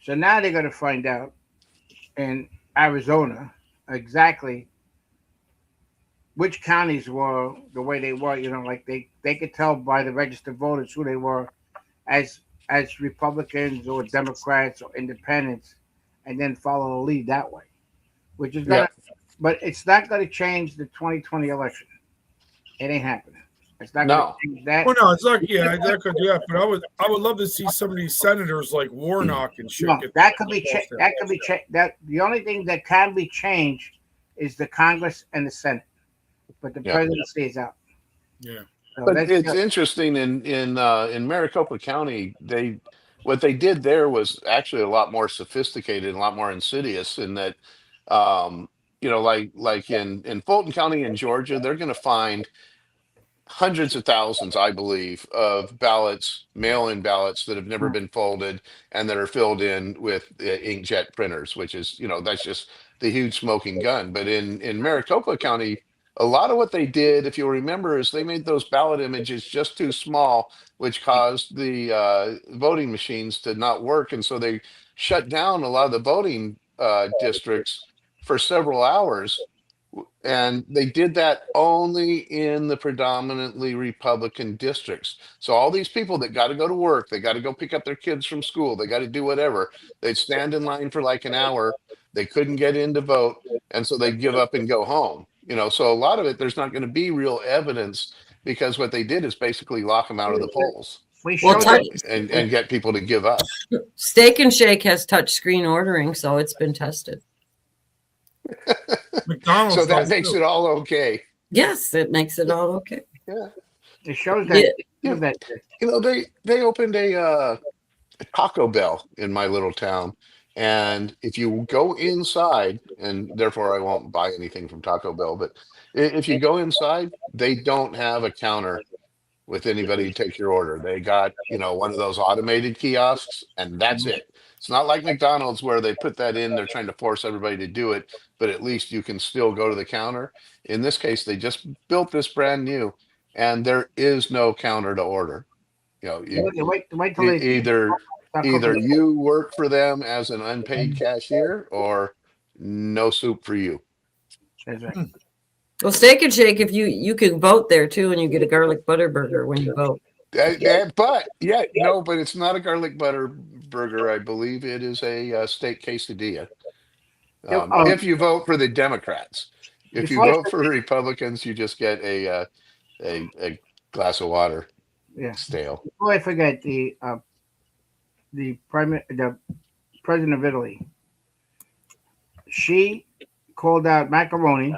So now they're going to find out in Arizona exactly which counties were the way they were. You know, like they could tell by the registered voters who they were as Republicans or Democrats or Independents, and then follow the lead that way. Which is gonna, but it's not going to change the 2020 election. It ain't happening. It's not going to change that. Well, no, it's not. Yeah, that could do that. But I would love to see some of these senators like Warnock and shit. No, that could be changed. That could be changed. That the only thing that can be changed is the Congress and the Senate, but the presidency is out. Yeah. So but it's interesting in Maricopa County, what they did there was actually a lot more sophisticated and a lot more insidious in that, like in Fulton County in Georgia, they're going to find hundreds of thousands, I believe, of ballots, mail-in ballots that have never been folded and that are filled in with inkjet printers, which is, that's just the huge smoking gun. But in Maricopa County, a lot of what they did, if you'll remember, is they made those ballot images just too small, which caused the voting machines to not work. And so they shut down a lot of the voting districts for several hours. And they did that only in the predominantly Republican districts. So all these people that got to go to work, they got to go pick up their kids from school, they got to do whatever. They'd stand in line for like an hour. They couldn't get in to vote. And so they'd give up and go home. So a lot of it, there's not going to be real evidence because what they did is basically lock them out of the polls and get people to give up. Steak and Shake has touch screen ordering, so it's been tested. McDonald's so that makes it all okay. Yes, it makes it all okay. Yeah, it shows that. They opened a Taco Bell in my little town, and if you go inside, and therefore I won't buy anything from Taco Bell, but if you go inside, they don't have a counter with anybody to take your order. They got one of those automated kiosks, and that's it. It's not like McDonald's where they put that in. They're trying to force everybody to do it, but at least you can still go to the counter. In this case, they just built this brand new, and there is no counter to order. Wait till either you work for them as an unpaid cashier, or no soup for you. That's right. Well, Steak and Shake, if you can vote there too, and you get a garlic butter burger when you vote. But it's not a garlic butter burger. I believe it is a steak quesadilla. If you vote for the Democrats, if you vote for Republicans, you just get a glass of water. Yeah, stale. Before I forget, the president of Italy, she called out macaroni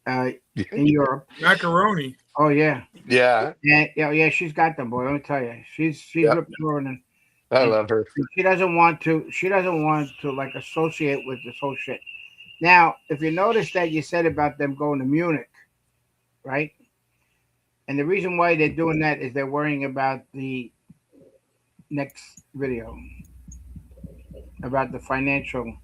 in Europe. Macaroni. Oh yeah. Yeah. Yeah. She's got them, boy. Let me tell you, she's ripped through them. I love her. She doesn't want to like associate with this whole shit. Now, if you notice that you said about them going to Munich, right? And the reason why they're doing that is they're worrying about the next video about the financial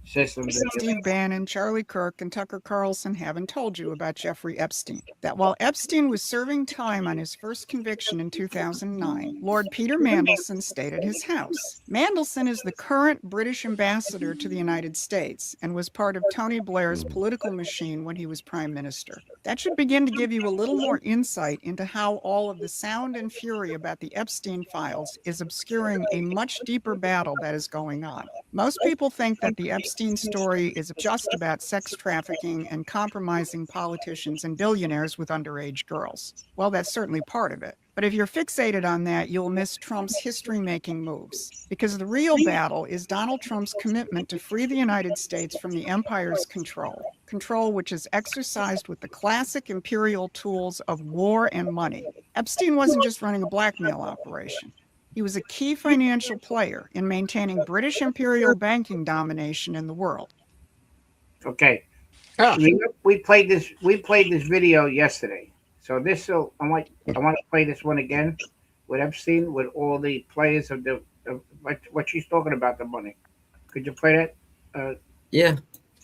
system. Steve Bannon, Charlie Kirk, and Tucker Carlson haven't told you about Jeffrey Epstein. That while Epstein was serving time on his first conviction in 2009, Lord Peter Mandelson stayed at his house. Mandelson is the current British ambassador to the United States and was part of Tony Blair's political machine when he was prime minister. That should begin to give you a little more insight into how all of the sound and fury about the Epstein files is obscuring a much deeper battle that is going on. Most people think that the Epstein story is just about sex trafficking and compromising politicians and billionaires with underage girls. Well, that's certainly part of it. But if you're fixated on that, you'll miss Trump's history-making moves, because the real battle is Donald Trump's commitment to free the United States from the empire's control which is exercised with the classic imperial tools of war and money. Epstein wasn't just running a blackmail operation. He was a key financial player in maintaining British imperial banking domination in the world. Okay. We played this video yesterday. So I want to play this one again with Epstein, with all the players of what she's talking about, the money. Could you play that? Yeah.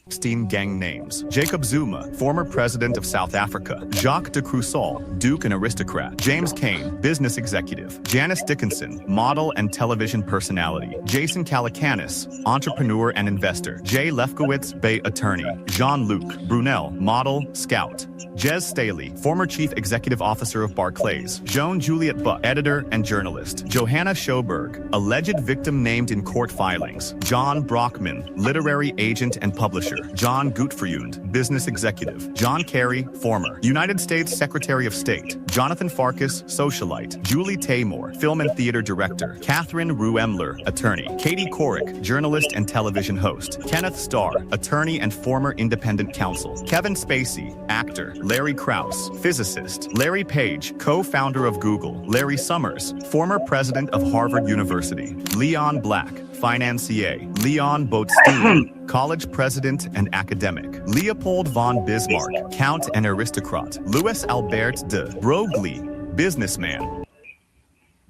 Epstein gang names: Jacob Zuma, former president of South Africa; Jacques de Crusoe, Duke and aristocrat; James Cain, business executive; Janice Dickinson, model and television personality; Jason Calacanis, entrepreneur and investor; Jay Lefkowitz, Bay attorney; Jean-Luc Brunel, model, scout; Jez Staley, former chief executive officer of Barclays; Joan Juliet Buck, editor and journalist; Johanna Schoberg, alleged victim named in court filings; John Brockman, literary agent and publisher; John Gutfriund, business executive; John Kerry, former United States Secretary of State; Jonathan Farkas, socialite; Julie Taymor, film and theater director; Catherine Ruemler, attorney; Katie Couric, journalist and television host; Kenneth Starr, attorney and former independent counsel; Kevin Spacey, actor; Larry Krauss, physicist; Larry Page, co-founder of Google; Larry Summers, former president of Harvard University; Leon Black, financier; Leon Botstein, college president and academic; Leopold von Bismarck, count and aristocrat; Louis Albert de Broglie, businessman.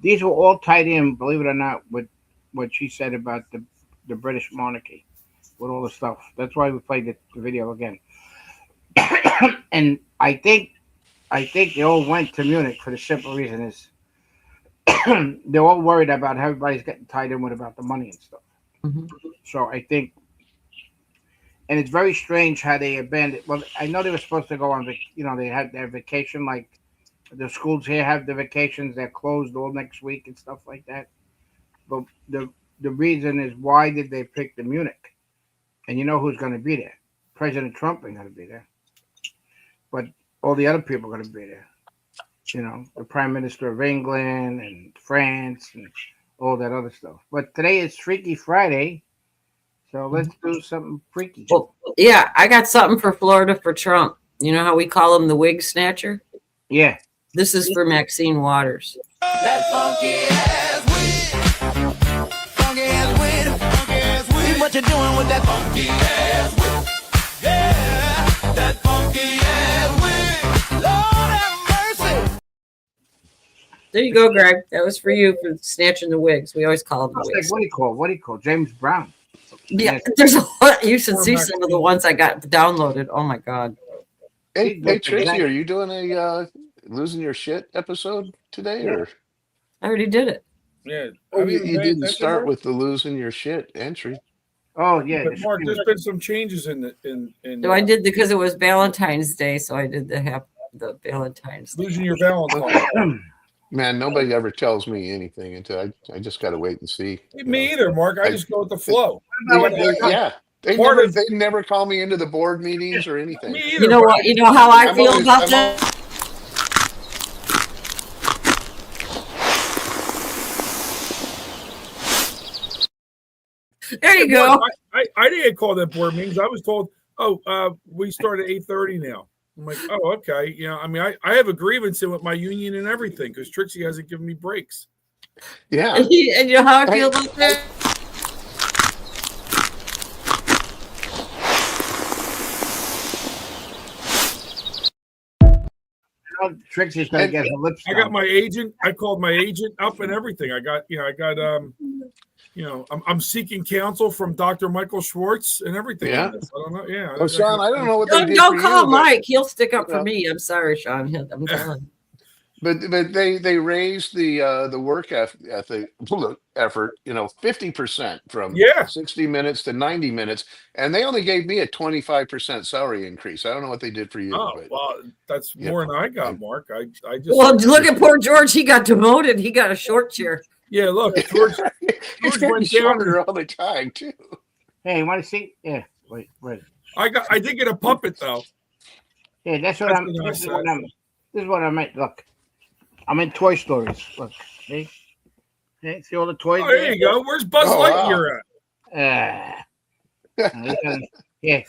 These were all tied in, believe it or not, with what she said about the British monarchy, with all the stuff. That's why we played the video again. And I think they all went to Munich for the simple reason is they're all worried about how everybody's getting tied in with about the money and stuff. Mm-hmm. So I think, and it's very strange how they abandoned. Well, I know they were supposed to go on, they had their vacation, like the schools here have the vacations. They're closed all next week and stuff like that. But the reason is, why did they pick the Munich? And you know who's going to be there? President Trump ain't going to be there. But all the other people are going to be there. The Prime Minister of England and France and all that other stuff. But today is Freaky Friday, so let's do something freaky. Well, yeah, I got something for Florida for Trump. You know how we call him the wig snatcher? Yeah. This is for Maxine Waters. That funky ass wig. Funky ass wig. Funky ass wig. What you doing with that funky ass wig? Yeah. That funky ass wig. Lord have mercy. There you go, Greg. That was for you for snatching the wigs. We always call them the wigs. Like, what do you call James Brown? Yeah, there's a lot. You should see some of the ones I got downloaded. Oh my god. Hey, Tracy, are you doing a losing your shit episode today, or? I already did it. Yeah. You didn't start with the losing your shit entry. Oh yeah, but Mark, there's been some changes in. So I did because it was Valentine's Day, so I did the Valentine's. Losing your Valentine. Man, nobody ever tells me anything until I just got to wait and see. Me either, Mark. I just go with the flow. They never call me into the board meetings or anything. Me either, you know what? You know how I feel about that? There you go. I didn't get called at board meetings. I was told, we start at 8:30 now. I'm like, oh, okay. I have a grievance in with my union and everything because Trixie hasn't given me breaks. Yeah. And you know how I feel about that? Trixie's gonna get her lips. I got my agent. I called my agent up and everything. I'm seeking counsel from Dr. Michael Schwartz and everything. Yeah. I don't know. Yeah. Oh, Sean, I don't know what they did. Don't for call you, Mike. He'll stick up for me. I'm sorry, Sean. I'm telling. But they raised the work effort, 50% from 60 minutes to 90 minutes, and they only gave me a 25% salary increase. I don't know what they did for you. Oh, but, well, that's more than I got, Mark. I just look at poor George. He got demoted. He got a short chair. Yeah, look, George went shorter all the time too. Hey, you want to see? Yeah, wait. I did get a puppet though. Yeah, this is what I meant. Look, I'm in Toy Stories. Look, see all the toys. Oh, there you go. Where's Buzz Lightyear at? Yeah,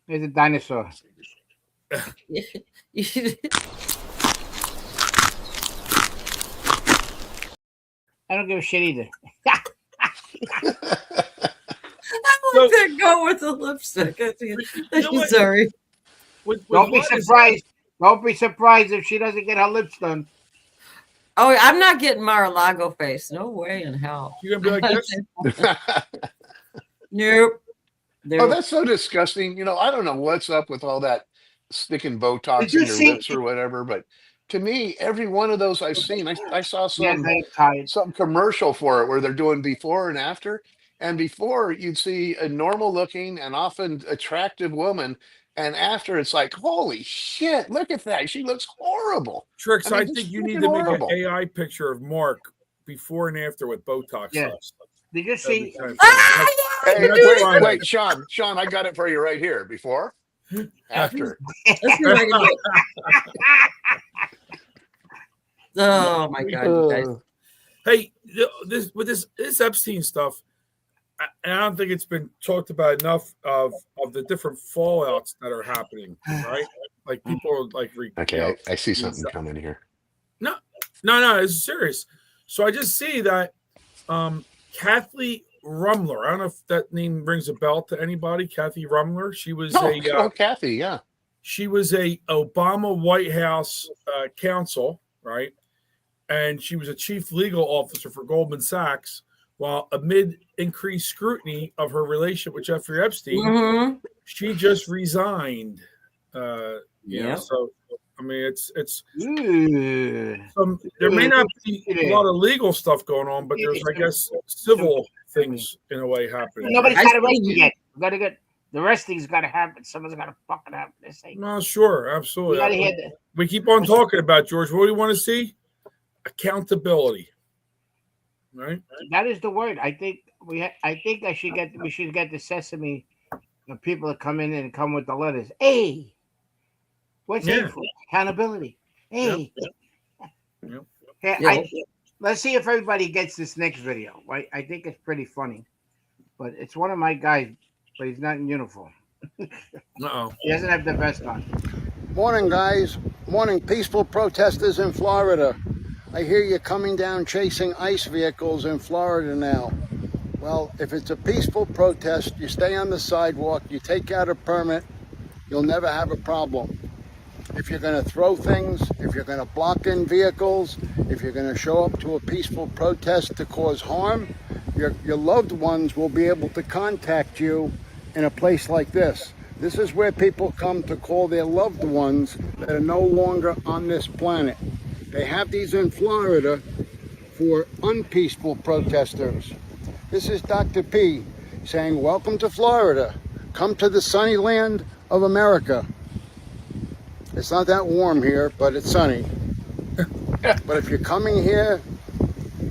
there's a dinosaur. I don't give a shit either. I want to go with the lipstick. I'm sorry. Don't be surprised. Don't be surprised if she doesn't get her lips done. Oh, I'm not getting Mar-a-Lago face. No way in hell. You're gonna be like this? Nope. Oh, that's so disgusting. I don't know what's up with all that sticking Botox in your lips or whatever, but to me, every one of those I've seen, I saw some commercial for it where they're doing before and after. And before, you'd see a normal looking and often attractive woman. And after, it's like, holy shit, look at that. She looks horrible. Trix, I just think you need freaking to make horrible. an AI picture of Mark before and after with Botox. Yeah. Did you see? Hey, wait, Sean, I got it for you right here. Before, after. Oh my God, you guys. Hey, this Epstein stuff, and I don't think it's been talked about enough of the different fallouts that are happening, right? Like people are like. Okay, I see something coming here. No, it's serious. So I just see that Kathy Rumler. I don't know if that name rings a bell to anybody. Kathy Rumler. She was Kathy, yeah. She was a Obama White House counsel, right? And she was a chief legal officer for Goldman Sachs. While amid increased scrutiny of her relationship with Jeffrey Epstein, she just resigned. Yeah. So I mean, it's there may not be a lot of legal stuff going on, but there's, I guess, civil things in a way happening. Nobody's got arrested yet. We got to get the arresting's got to happen. Someone's got to fucking happen. No, sure, absolutely. We keep on talking about, George. What do you want to see? Accountability. Right. That is the word. I think we should get the Sesame. The people that come in and come with the letters. Hey, what's it for? Accountability. Hey. Yep. Let's see if everybody gets this next video. Right? I think it's pretty funny, but it's one of my guys, but he's not in uniform. Uh-oh. He doesn't have the vest on. Morning, guys. Morning, peaceful protesters in Florida. I hear you're coming down chasing ICE vehicles in Florida now. Well, if it's a peaceful protest, you stay on the sidewalk, you take out a permit, you'll never have a problem. If you're going to throw things, if you're going to block in vehicles, if you're going to show up to a peaceful protest to cause harm, your loved ones will be able to contact you in a place like this. This is where people come to call their loved ones that are no longer on this planet. They have these in Florida for unpeaceful protesters. This is Dr. P saying, welcome to Florida. Come to the sunny land of America. It's not that warm here, but it's sunny. But if you're coming here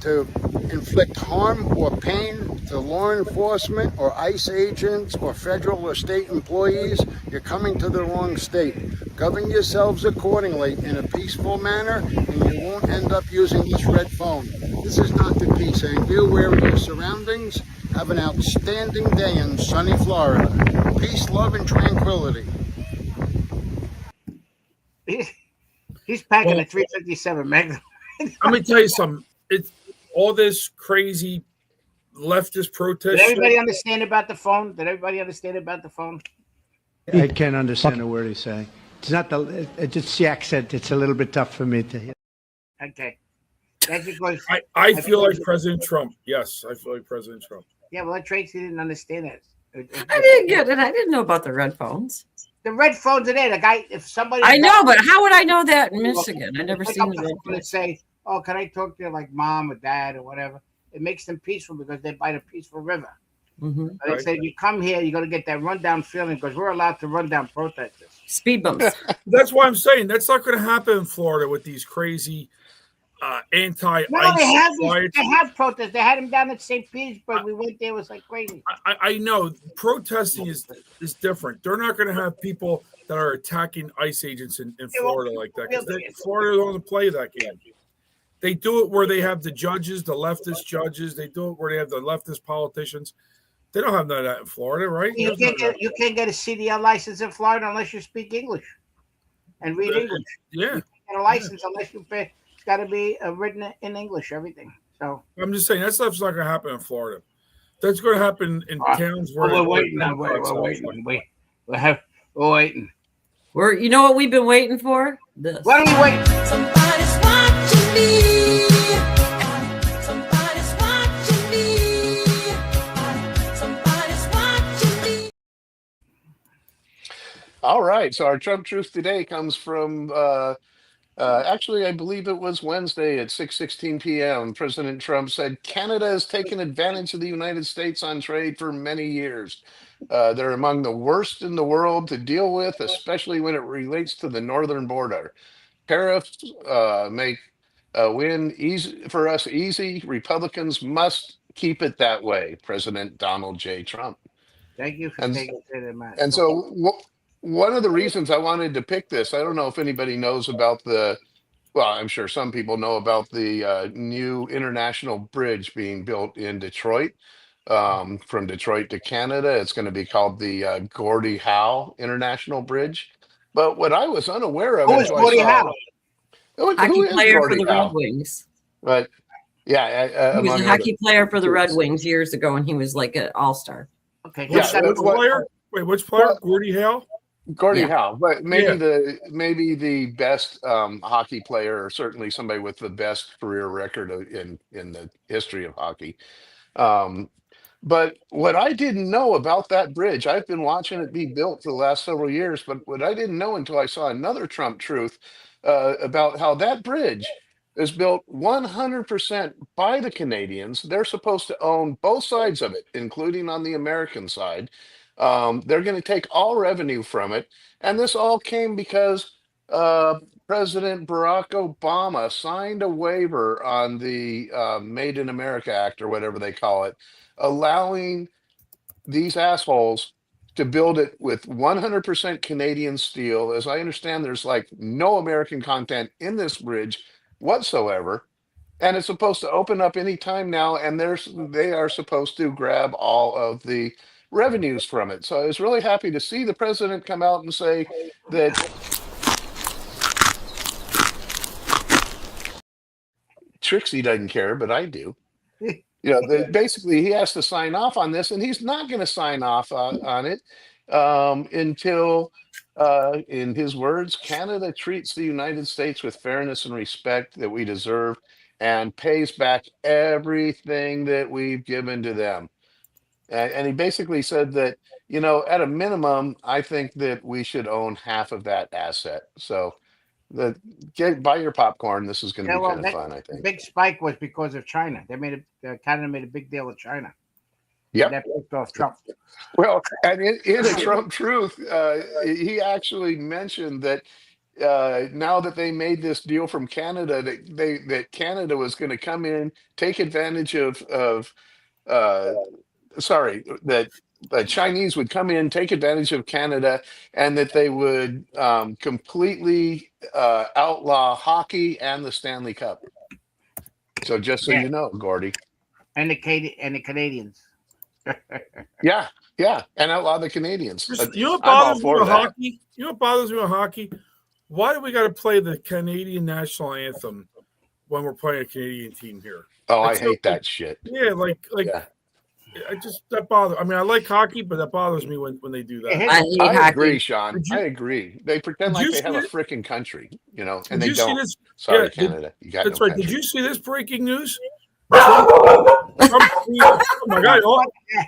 to inflict harm or pain to law enforcement or ICE agents or federal or state employees, you're coming to the wrong state. Govern yourselves accordingly in a peaceful manner, and you won't end up using this red phone. This is Dr. P saying, be aware of your surroundings. Have an outstanding day in sunny Florida. Peace, love, and tranquility. He's packing a 357 Magnum. Let me tell you something. It's all this crazy leftist protest. Did everybody understand about the phone? Did everybody understand about the phone? I can't understand a word he's saying. It's not it's the accent. It's a little bit tough for me to hear. Okay. That's because I feel like President Trump. Yes, I feel like President Trump. Yeah, well, Tracy didn't understand it. I didn't get it. I didn't know about the red phones. The red phones are there. The guy, if somebody. I know, but how would I know that in Michigan? I never seen the red phone. And say, oh, can I talk to you like mom or dad or whatever? It makes them peaceful because they're by the peaceful river. Mm-hmm. They say, you come here, you're going to get that rundown feeling because we're allowed to run down protesters. Speed bumps. That's why I'm saying that's not going to happen in Florida with these crazy anti-ice No, they have riots. they have protests. They had them down at St. Petersburg. We went there. It was like crazy. I know protesting is different. They're not going to have people that are attacking ICE agents in Florida like that, because Florida don't want to play that game. They do it where they have the judges, the leftist judges. They do it where they have the leftist politicians. They don't have none of that in Florida, right? You can't get a CDL license in Florida unless you speak English and read English. Yeah. You can't get a license unless you pay. It's got to be written in English, everything. So I'm just saying that stuff's not going to happen in Florida. That's going to happen in towns where we're waiting. We're waiting. You know what we've been waiting for? This. What are we waiting? Somebody's watching me. Somebody's watching me. Somebody's watching me. All right. So our Trump truth today comes from actually, I believe it was Wednesday at 6:16 p.m. President Trump said Canada has taken advantage of the United States on trade for many years. They're among the worst in the world to deal with, especially when it relates to the northern border. Tariffs make win easy for us easy. Republicans must keep it that way. President Donald J. Trump. Thank you for taking it, Matt. And so one of the reasons I wanted to pick this, I don't know if anybody knows about well, I'm sure some people know about the new international bridge being built in Detroit, from Detroit to Canada. It's going to be called the Gordie Howe International Bridge. But what I was unaware of, Who is Gordie Howe? Hockey player for the Red Wings. But yeah, he was a hockey player for the Red Wings years ago, and he was like an all-star. Okay, which player? Wait, which player? Gordie Howe. Gordie Howe, but maybe the best hockey player, or certainly somebody with the best career record in the history of hockey. But what I didn't know about that bridge, I've been watching it be built for the last several years, but what I didn't know until I saw another Trump truth about how that bridge is built 100% by the Canadians. They're supposed to own both sides of it, including on the American side. They're going to take all revenue from it. And this all came because President Barack Obama signed a waiver on the Made in America Act, or whatever they call it, allowing these assholes to build it with 100% Canadian steel. As I understand, there's like no American content in this bridge whatsoever. And it's supposed to open up any time now, and they are supposed to grab all of the revenues from it. So I was really happy to see the president come out and say that Trixie doesn't care, but I do. Basically he has to sign off on this, and he's not going to sign off on it until, in his words, Canada treats the United States with fairness and respect that we deserve and pays back everything that we've given to them. And he basically said that, at a minimum, I think that we should own half of that asset. So buy your popcorn. This is going to be kind of fun, I think. The big spike was because of China. Canada made a big deal with China. Yep. That pissed off Trump. Well, and in a Trump truth, he actually mentioned that now that they made this deal from Canada, that Canada was going to come in, take advantage that the Chinese would come in, take advantage of Canada, and that they would completely outlaw hockey and the Stanley Cup. So just so you know, Gordy. And the Canadians. Yeah, and outlaw the Canadians. You know what bothers me with hockey? You know what bothers me with hockey? Why do we got to play the Canadian national anthem when we're playing a Canadian team here? Oh, I hate that shit. Yeah, that bothers. I mean, I like hockey, but that bothers me when they do that. I agree, Sean. I agree. They pretend like they have a freaking country, and they don't. Sorry, Canada. You got that's no right. country. Did you see this breaking news? Oh my God!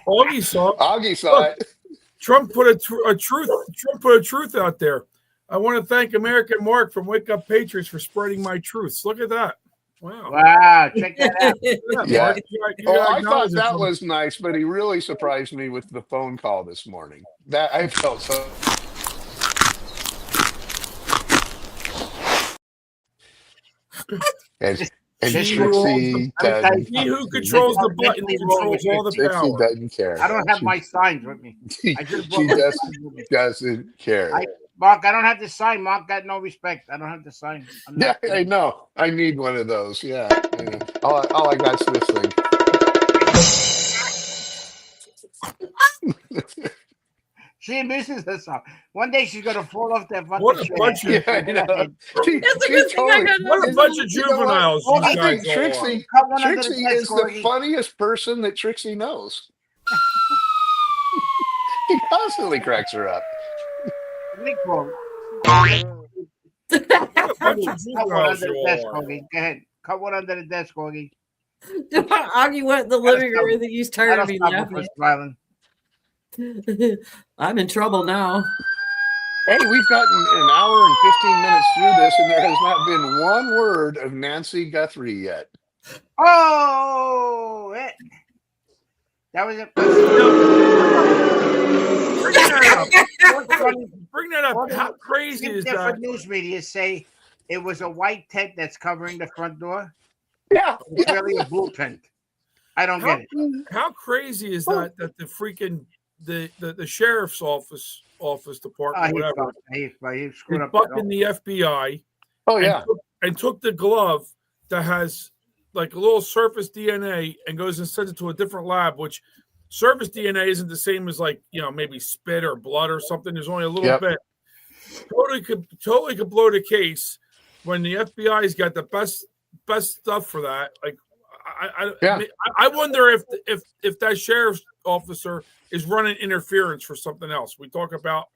Augie saw it. Trump put a truth out there. I want to thank American Mark from Wake Up Patriots for spreading my truths. Look at that. Wow, check that out. Yeah. I thought that was nice, but he really surprised me with the phone call this morning. That I felt so. And This Trixie let me tell you He who something. controls the I'm button mentally wrong with controls all the Trixie. Trixie power. doesn't care. I don't have my signs with me. I just brought She my just signs with me. doesn't care. Mark, I don't have to sign. Mark got no respect. I don't have to sign. I'm Yeah, not. I know. I need one of those. Yeah. Yeah. All I got's this thing. She amuses herself. One day she's gonna fall off that fucking What a chair. bunch of Yeah, I know. She totally. what a bunch of You know what? juveniles I these guys think all are. Cut one under the Trixie desk, is the Corgi. funniest person that Trixie knows. He constantly cracks her up. What What a bunch of Cut one juveniles under you the desk, all are. Corgi. Go ahead. Cut one under the desk, Corgi. Augie went in the living room and he's tired of me That'll laughing. stop her smiling. I'm in trouble now. Hey, we've gotten an hour and 15 minutes through this, and there has not been one word of Nancy Guthrie yet. Oh, that was it. Bring that up. How crazy is that? Different news media say it was a white tent that's covering the front door. Yeah, it's really a blueprint. I don't get it. How crazy is that? That the freaking the sheriff's office department, whatever, he is screwed up. fucking the FBI. Oh yeah, and took the glove that has like a little surface DNA and goes and sends it to a different lab, which surface DNA isn't the same as like, you know, maybe spit or blood or something. There's only a little bit. Totally could blow the case when the FBI's got the best stuff for that. Like, I wonder if that sheriff's officer is running interference for something else. We talk about,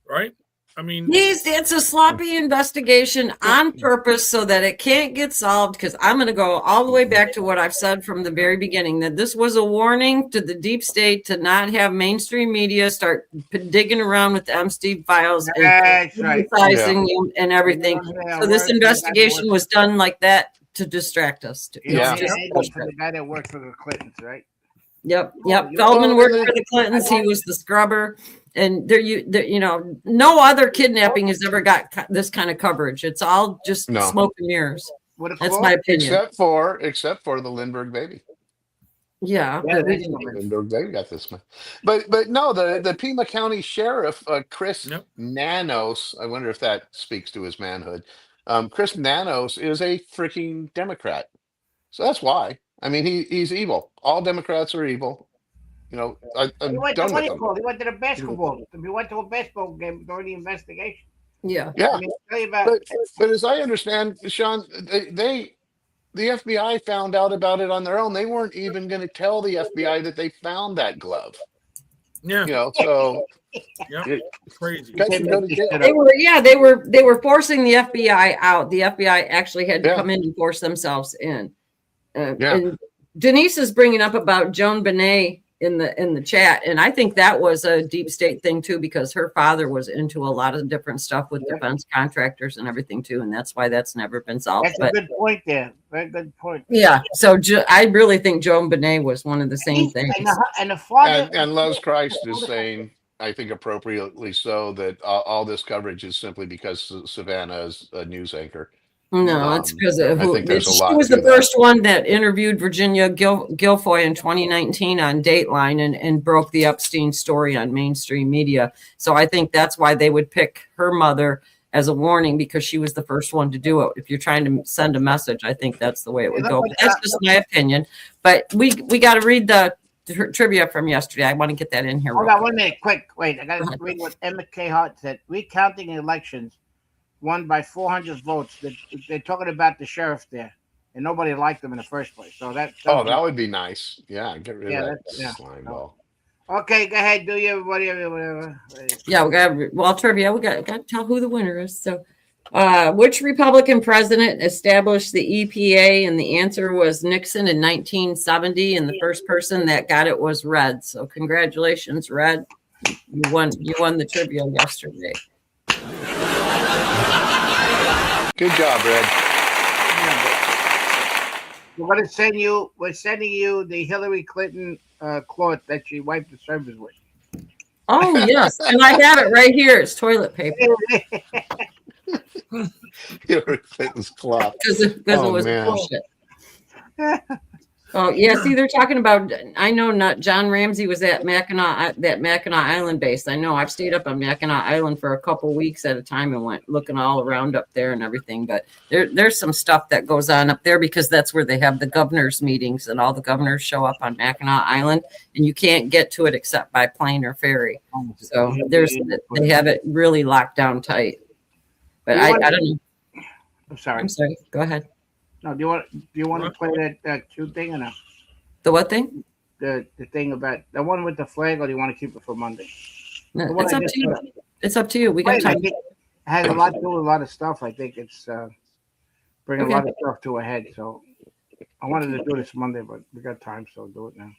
right? I mean, it's a sloppy investigation on purpose so that it can't get solved. Because I'm going to go all the way back to what I've said from the very beginning, that this was a warning to the deep state to not have mainstream media start digging around with the Epstein files and criticizing them and everything. So this investigation was done like that to distract us. The guy that worked for the Clintons, right? Yep. Feldman worked for the Clintons. He was the scrubber. And no other kidnapping has ever got this kind of coverage. It's all just smoke and mirrors. That's my opinion. Except for the Lindbergh baby. Yeah, Lindbergh baby got this one. But no, the Pima County Sheriff, Chris Nanos. I wonder if that speaks to his manhood. Chris Nanos is a freaking Democrat, so that's why. I mean, he's evil. All Democrats are evil. You know, I'm done with them. He went to the basketball. He went to a basketball game during the investigation. Yeah. I mean, tell you about but as I understand, Sean, the FBI found out about it on their own. They weren't even going to tell the FBI that they found that glove. Yeah. You know, so crazy. They were forcing the FBI out. The FBI actually had to come in and force themselves in. And Denise is bringing up about Joan Benet in the chat, and I think that was a deep state thing too, because her father was into a lot of different stuff with defense contractors and everything too, and that's why that's never been solved. That's a good point there. Very good point. Yeah, so I really think Joan Benet was one of the same things. And the father and Loves Christ is saying, I think appropriately so, that all this coverage is simply because Savannah is a news anchor. No, it's because of who. She She was the first one that interviewed Virginia Guilfoyle in 2019 on Dateline and broke the Epstein story on mainstream media. So I think that's why they would pick her mother as a warning, because she was the first one to do it. If you're trying to send a message, I think that's the way it would go. But that's just my opinion. But we got to read the trivia from yesterday. I want to get that in here. Hold on 1 minute. Quick. Wait. I got to read what Emma K. Hart said. Recounting elections won by 400 votes. They're talking about the sheriff there, and nobody liked them in the first place. So that would be nice. Yeah, get rid of that slime ball. Okay, go ahead. Do you whatever. Yeah, we got trivia. We got to tell who the winner is. So, which Republican president established the EPA? And the answer was Nixon in 1970, and the first person that got it was Red. So, congratulations, Red. You won the trivia yesterday. Good job, Red. We're sending you the Hillary Clinton cloth that she wiped the servers with. Oh yes, and I have it right here. It's toilet paper. Hillary Clinton's clock. Because it Oh was man. bullshit. Oh yeah, see, they're talking about. I know not John Ramsey was at Mackinac Island base. I know I've stayed up on Mackinac Island for a couple weeks at a time and went looking all around up there and everything. But there's some stuff that goes on up there because that's where they have the governors meetings and all the governors show up on Mackinac Island, and you can't get to it except by plane or ferry. So they have it really locked down tight. But I don't know. I'm sorry. I'm sorry. Go ahead. No, do you want to play that cute thing or no? The what thing? The thing about the one with the flag, or do you want to keep it for Monday? No, it's up to you. It's up to you. We got time. It has a lot to do with a lot of stuff. I think it's bringing a lot of stuff to a head. So I wanted to do this Monday, but we got time, so do it now.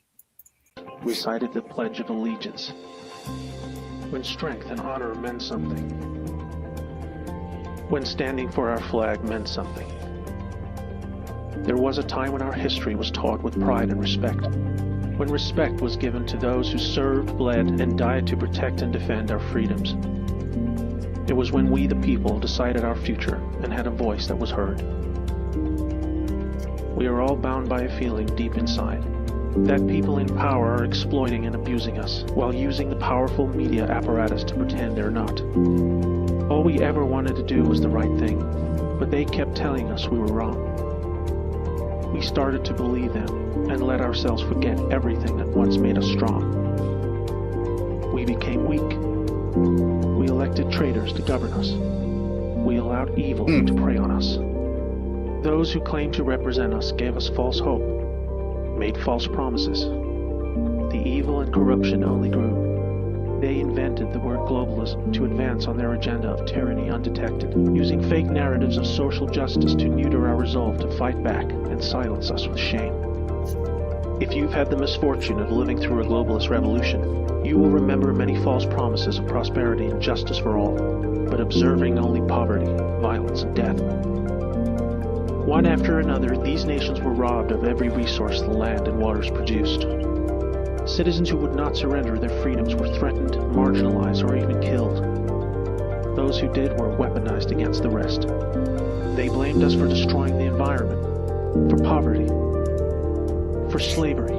Recited the Pledge of Allegiance. When strength and honor meant something. When standing for our flag meant something. There was a time when our history was taught with pride and respect, when respect was given to those who served, bled, and died to protect and defend our freedoms. It was when we, the people, decided our future and had a voice that was heard. We are all bound by a feeling deep inside that people in power are exploiting and abusing us while using the powerful media apparatus to pretend they're not. All we ever wanted to do was the right thing, but they kept telling us we were wrong. We started to believe them and let ourselves forget everything that once made us strong. We became weak. We elected traitors to govern us. We allowed evil to prey on us. Those who claimed to represent us gave us false hope, made false promises. The evil and corruption only grew. They invented the word globalism to advance on their agenda of tyranny undetected, using fake narratives of social justice to neuter our resolve to fight back and silence us with shame. If you've had the misfortune of living through a globalist revolution, you will remember many false promises of prosperity and justice for all, but observing only poverty, violence, and death. One after another, these nations were robbed of every resource the land and waters produced. Citizens who would not surrender their freedoms were threatened, marginalized, or even killed. Those who did were weaponized against the rest. They blamed us for destroying the environment, for poverty, for slavery,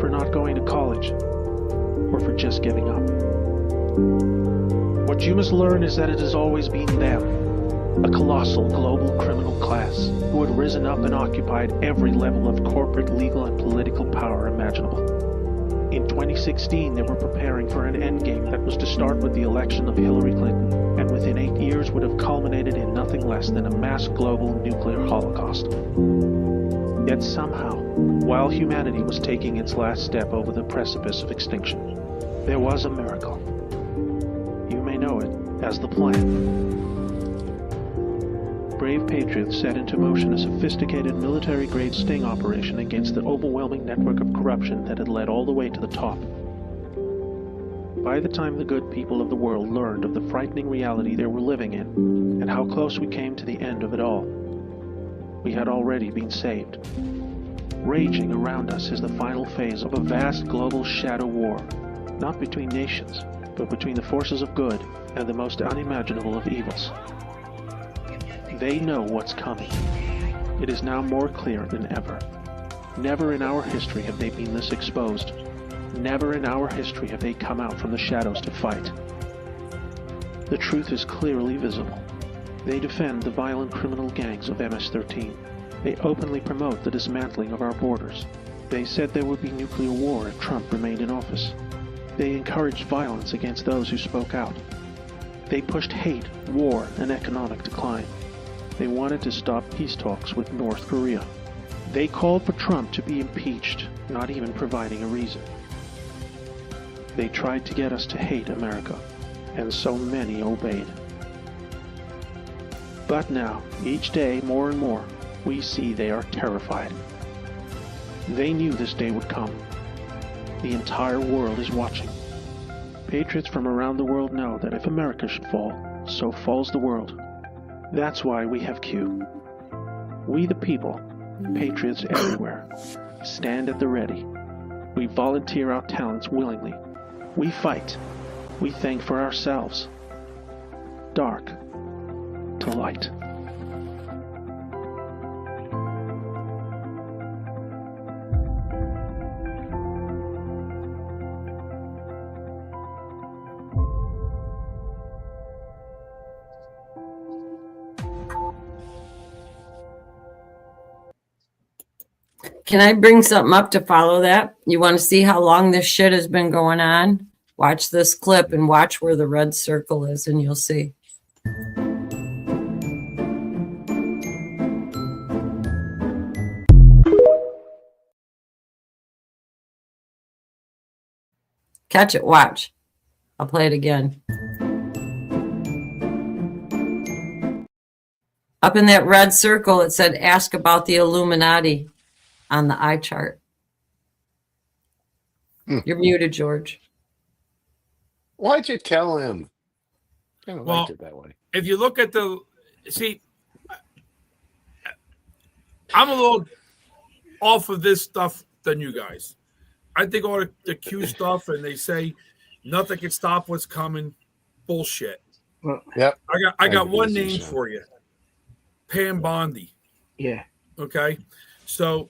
for not going to college, or for just giving up. What you must learn is that it has always been them, a colossal global criminal class who had risen up and occupied every level of corporate, legal, and political power imaginable. In 2016, they were preparing for an endgame that was to start with the election of Hillary Clinton, and within 8 years would have culminated in nothing less than a mass global nuclear holocaust. Yet somehow, while humanity was taking its last step over the precipice of extinction, there was a miracle. You may know it as the plan. Brave patriots set into motion a sophisticated military-grade sting operation against the overwhelming network of corruption that had led all the way to the top. By the time the good people of the world learned of the frightening reality they were living in, and how close we came to the end of it all, we had already been saved. Raging around us is the final phase of a vast global shadow war, not between nations, but between the forces of good and the most unimaginable of evils. They know what's coming. It is now more clear than ever. Never in our history have they been this exposed. Never in our history have they come out from the shadows to fight. The truth is clearly visible. They defend the violent criminal gangs of MS-13. They openly promote the dismantling of our borders. They said there would be nuclear war if Trump remained in office. They encouraged violence against those who spoke out. They pushed hate, war, and economic decline. They wanted to stop peace talks with North Korea. They called for Trump to be impeached, not even providing a reason. They tried to get us to hate America, and so many obeyed. But now, each day more and more, we see they are terrified. They knew this day would come. The entire world is watching. Patriots from around the world know that if America should fall, so falls the world. That's why we have Q. We the people, patriots everywhere, stand at the ready. We volunteer our talents willingly. We fight. We think for ourselves. Dark, the light. Can I bring something up to follow that? You want to see how long this shit has been going on? Watch this clip and watch where the red circle is, and you'll see. Catch it, watch. I'll play it again. Up in that red circle, it said, ask about the Illuminati on the eye chart. You're muted, George. Why'd you tell him? Kind of Well, liked it that way. If you look at see, I'm a little off of this stuff than you guys. I think all the Q stuff, and they say nothing can stop what's coming. Bullshit. Yep. I got one name for you. Pam Bondi. Yeah. Okay. So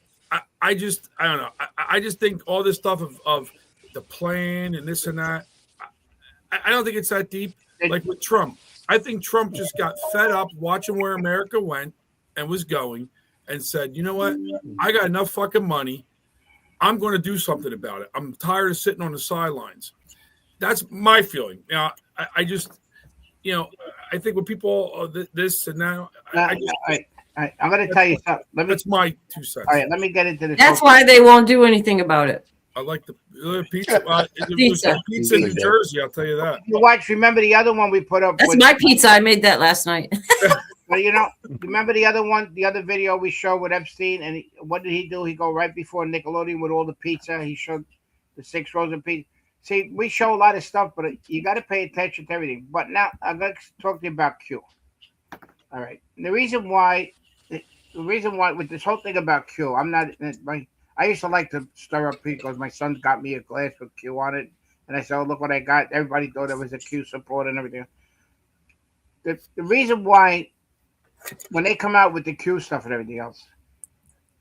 I don't know. I just think all this stuff of the plan and this and that, I don't think it's that deep. Like with Trump, I think Trump just got fed up watching where America went and was going and said, you know what? I got enough fucking money. I'm going to do something about it. I'm tired of sitting on the sidelines. That's my feeling. Now, I just, I think when people this and that, I'm going to tell you something. That's my 2 cents. All right, let me get into this. That's why they won't do anything about it. I like the pizza. Pizza in New Jersey, I'll tell you that. Remember the other one we put up? That's my pizza. I made that last night. But remember the other one, the other video we showed with Epstein, and what did he do? He go right before Nickelodeon with all the pizza. He showed the 6 rows of pizza. See, we show a lot of stuff, but you got to pay attention to everything. But now I'm going to talk to you about Q. All right. And the reason why with this whole thing about Q, I used to like to stir up because my son got me a glass with Q on it, and I said, "Oh, look what I got!" Everybody thought it was a Q support and everything. The reason why, when they come out with the Q stuff and everything else,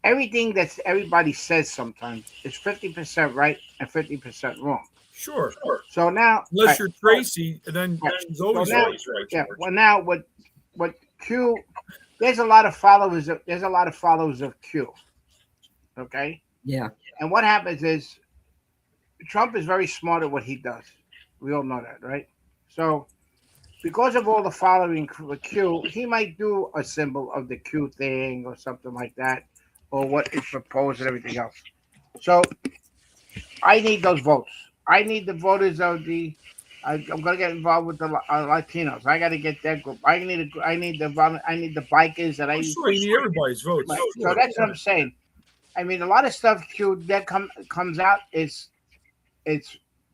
everything that everybody says sometimes is 50% right and 50% wrong. Sure. So now, unless you're Tracy, then she's always right. Yeah. Well, now what Q? There's a lot of followers. There's a lot of followers of Q. Okay. Yeah. And what happens is, Trump is very smart at what he does. We all know that, right? So, because of all the following with Q, he might do a symbol of the Q thing or something like that, or what is proposed and everything else. So, I need those votes. I need the voters of the. I'm going to get involved with the Latinos. I got to get that group. I need the bikers, and I. Sure, you need everybody's votes. Right. Sure. So that's what I'm saying. I mean, a lot of stuff Q that comes out it's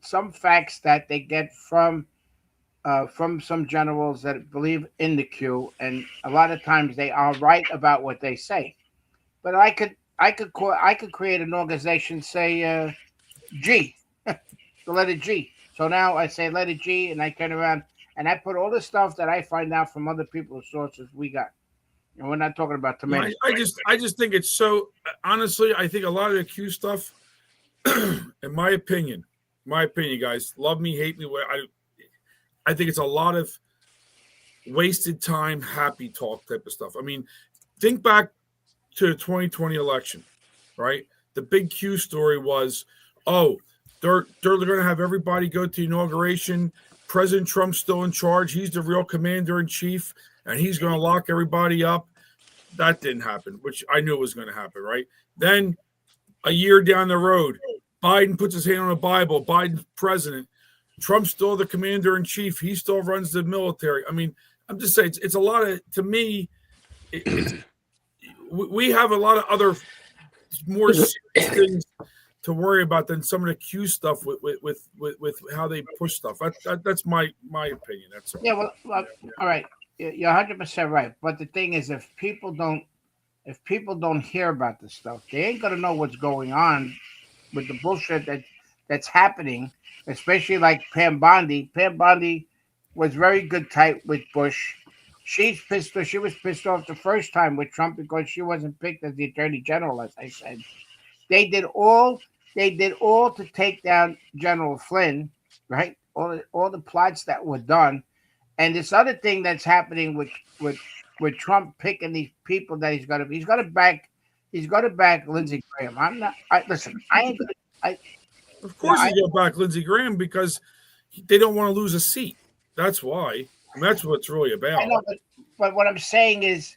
some facts that they get from some generals that believe in the Q, and a lot of times they are right about what they say. But I could create an organization, say G, the letter G. So now I say letter G, and I turn around and I put all the stuff that I find out from other people's sources we got. And we're not talking about tomatoes. I just think it's so, honestly, I think a lot of the Q stuff, in my opinion, guys, love me, hate me, I think it's a lot of wasted time, happy talk type of stuff. I mean, think back to the 2020 election, right? The big Q story was, they're going to have everybody go to the inauguration. President Trump's still in charge. He's the real commander in chief, and he's going to lock everybody up. That didn't happen, which I knew was going to happen, right? Then a year down the road, Biden puts his hand on the Bible. Biden's president. Trump's still the commander in chief. He still runs the military. I mean, I'm just saying, it's a lot of, to me, we have a lot of other more serious things to worry about than some of the Q stuff with how they push stuff. That's my opinion. That's all. Yeah. Well, all right. You're 100% right. But the thing is, if people don't hear about this stuff, they ain't gonna know what's going on with the bullshit that's happening. Especially like Pam Bondi. Pam Bondi was very good tight with Bush. she's pissed off. She was pissed off the first time with Trump because she wasn't picked as the attorney general, as I said. They did all to take down General Flynn, right? All the plots that were done. And this other thing that's happening with Trump picking these people that he's gonna back Lindsey Graham. Listen, I ain't gonna Of course, he's going to back Lindsey Graham because they don't want to lose a seat. That's why. I mean, that's what it's really about. I know, but what I'm saying is,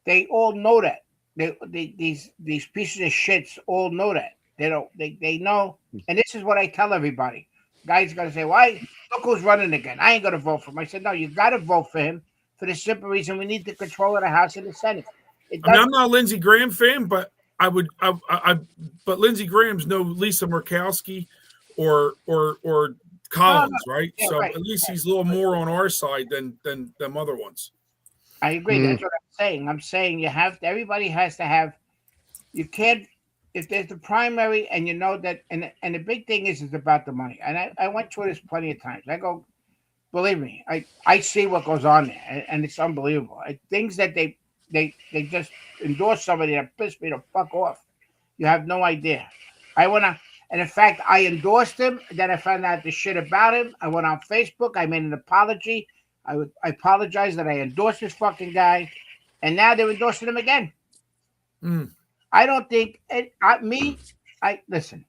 they all know that. These pieces of shits all know that. They know. And this is what I tell everybody. Guys gonna say, "Why? Look who's running again. I ain't gonna vote for him." I said, "No, you got to vote for him for the simple reason we need the control of the House and the Senate." I mean, I'm not a Lindsey Graham fan, but but Lindsey Graham's no Lisa Murkowski or Collins, right? Yeah, so right. At least he's a little more on our side than them other ones. I agree. That's what I'm saying. I'm saying everybody has to have. You can't, if there's the primary and you know that, and the big thing is about the money. And I went through this plenty of times. I go, believe me, I see what goes on there, and it's unbelievable. Things that they just endorse somebody that pissed me the fuck off. You have no idea. And in fact, I endorsed him. Then I found out the shit about him. I went on Facebook. I made an apology. I apologize that I endorsed this fucking guy, and now they're endorsing him again. I don't think listen.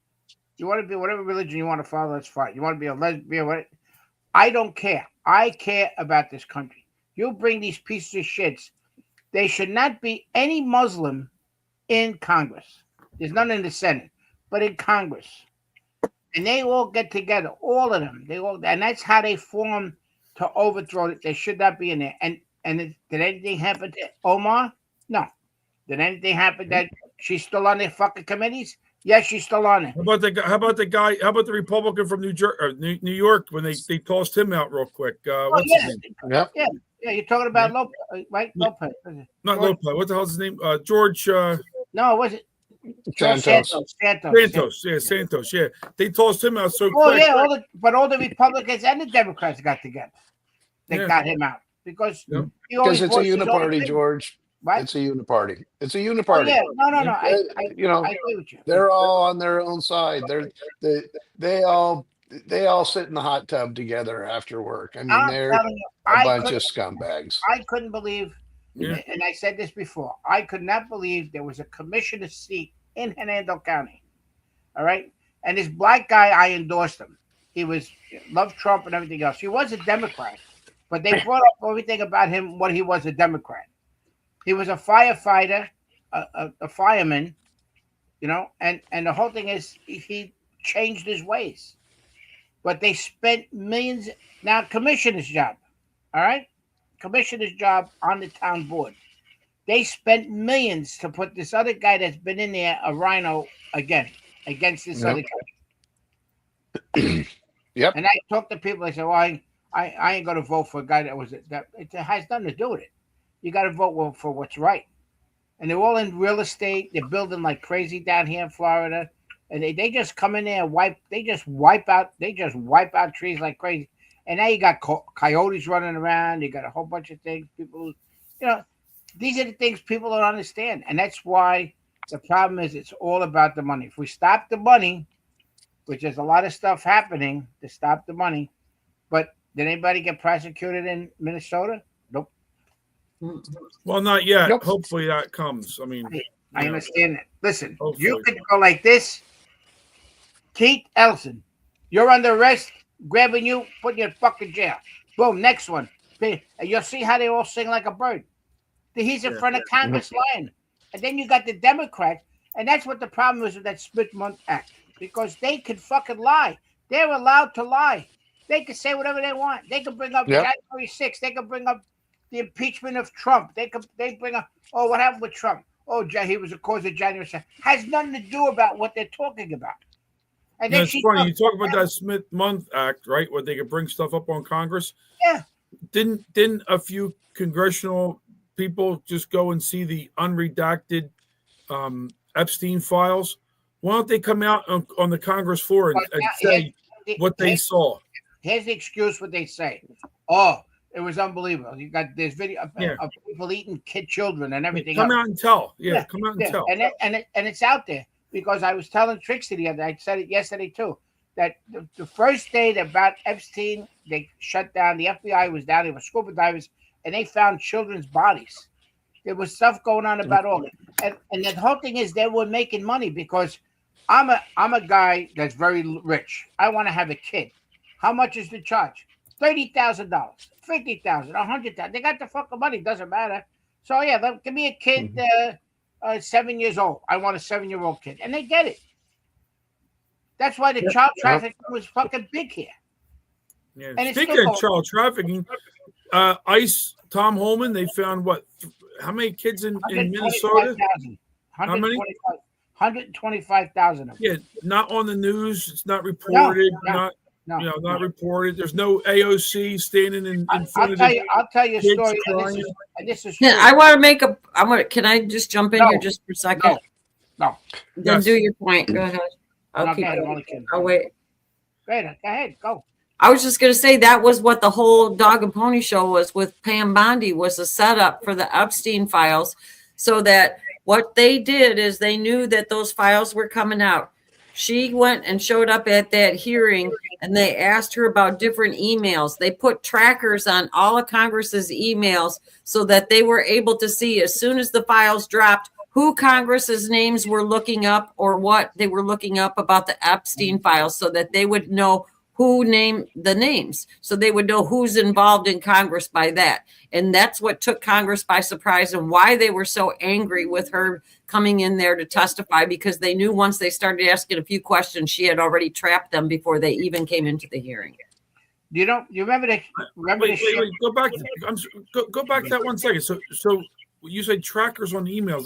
You want to be whatever religion you want to follow, that's fine. You want to be a lesbian, I don't care. I care about this country. You bring these pieces of shits. They should not be any Muslim in Congress. There's none in the Senate, but in Congress, and they all get together, all of them. And that's how they form to overthrow it. They should not be in there. And did anything happen to Omar? No. Did anything happen that she's still on their fucking committees? Yes, she's still on it. How about the Republican from New York when they tossed him out real quick? What's his name? Yeah, you're talking about Lopez, right? Lopez. Not Lopez. What the hell's his name? George. No, was it? Santos. Santos. Yeah, Santos. Yeah, they tossed him out so quick. Yeah, all the Republicans and the Democrats got together. They got him out because it's a uniparty, George. Right? It's a uniparty. It's a uniparty. Yeah, no. I agree with you. They're all on their own side. They all sit in the hot tub together after work. I mean, they're a bunch of scumbags. I couldn't believe, and I said this before, I could not believe there was a commissioner seat in Hernando County. All right? And this black guy, I endorsed him. He loved Trump and everything else. He was a Democrat, but they brought up everything about him, what he was a Democrat. He was a firefighter, a fireman, and the whole thing is he changed his ways. But they spent millions. Now, commissioner's job, all right? Commissioner's job on the town board. They spent millions to put this other guy that's been in there, a rhino, against this other guy. Yep. And I talk to people, I say, well, I ain't going to vote for a guy that it has nothing to do with it. You got to vote for what's right. And they're all in real estate. They're building like crazy down here in Florida. And they just come in there and wipe out trees like crazy. And now you got coyotes running around. You got a whole bunch of things. People, these are the things people don't understand. And that's why the problem is it's all about the money. If we stop the money, which there's a lot of stuff happening to stop the money, but did anybody get prosecuted in Minnesota? Nope. Well, not yet. Nope. Hopefully that comes. I mean, I understand that. Listen, you could go like this. Keith Ellison, you're under arrest, grabbing you, putting you in fucking jail. Boom, next one. And you'll see how they all sing like a bird. He's in front of Congress lying. And then you got the Democrats, and that's what the problem is with that Split-Month Act, because they could fucking lie. They're allowed to lie. They can say whatever they want. They can bring up January 6th. They can bring up the impeachment of Trump. They bring up, what happened with Trump? He was the cause of January 6th. Has nothing to do about what they're talking about. And then it's funny. You talk about that Smith-Month Act, right? Where they could bring stuff up on Congress. Yeah. Didn't a few congressional people just go and see the unredacted Epstein files? Why don't they come out on the Congress floor and say what they saw? Here's the excuse what they say. It was unbelievable. You got this video of, Yeah. of people eating children and everything. Come else. out and tell. Yeah, come out and tell. And it's out there because I was telling Trixie the other day. I said it yesterday too. That the first day that about Epstein, they shut down. The FBI was down. There were scuba divers, and they found children's bodies. There was stuff going on about all it. And the whole thing is they were making money because I'm a guy that's very rich. I want to have a kid. How much is the charge? $30,000, $50,000, $100,000. They got the fucking money. Doesn't matter. So yeah, give me a kid, 7 years old. I want a 7-year-old kid, and they get it. That's why the child trafficking was fucking big here. Yeah. And Speaking of child trafficking, ICE, Tom Holman, they found what? How many kids in Minnesota? How many? 125,000 of them. Yeah, not on the news. It's not reported. Not reported. There's no AOC standing in front of the I'll tell you a kids story. crying. And this is true. I want to make can I just jump in here just for a second? No. Then do your point. Go ahead. I'll keep going. I'll wait. Go ahead. Go. I was just going to say that was what the whole Dog and Pony Show was with Pam Bondi, was a setup for the Epstein files, so that what they did is they knew that those files were coming out. She went and showed up at that hearing, and they asked her about different emails. They put trackers on all of Congress's emails so that they were able to see as soon as the files dropped who Congress's names were looking up or what they were looking up about the Epstein files, so that they would know who named the names. So they would know who's involved in Congress by that. And that's what took Congress by surprise and why they were so angry with her coming in there to testify, because they knew once they started asking a few questions, she had already trapped them before they even came into the hearing. You remember the Wait, go back. Go back that 1 second. So you said trackers on emails.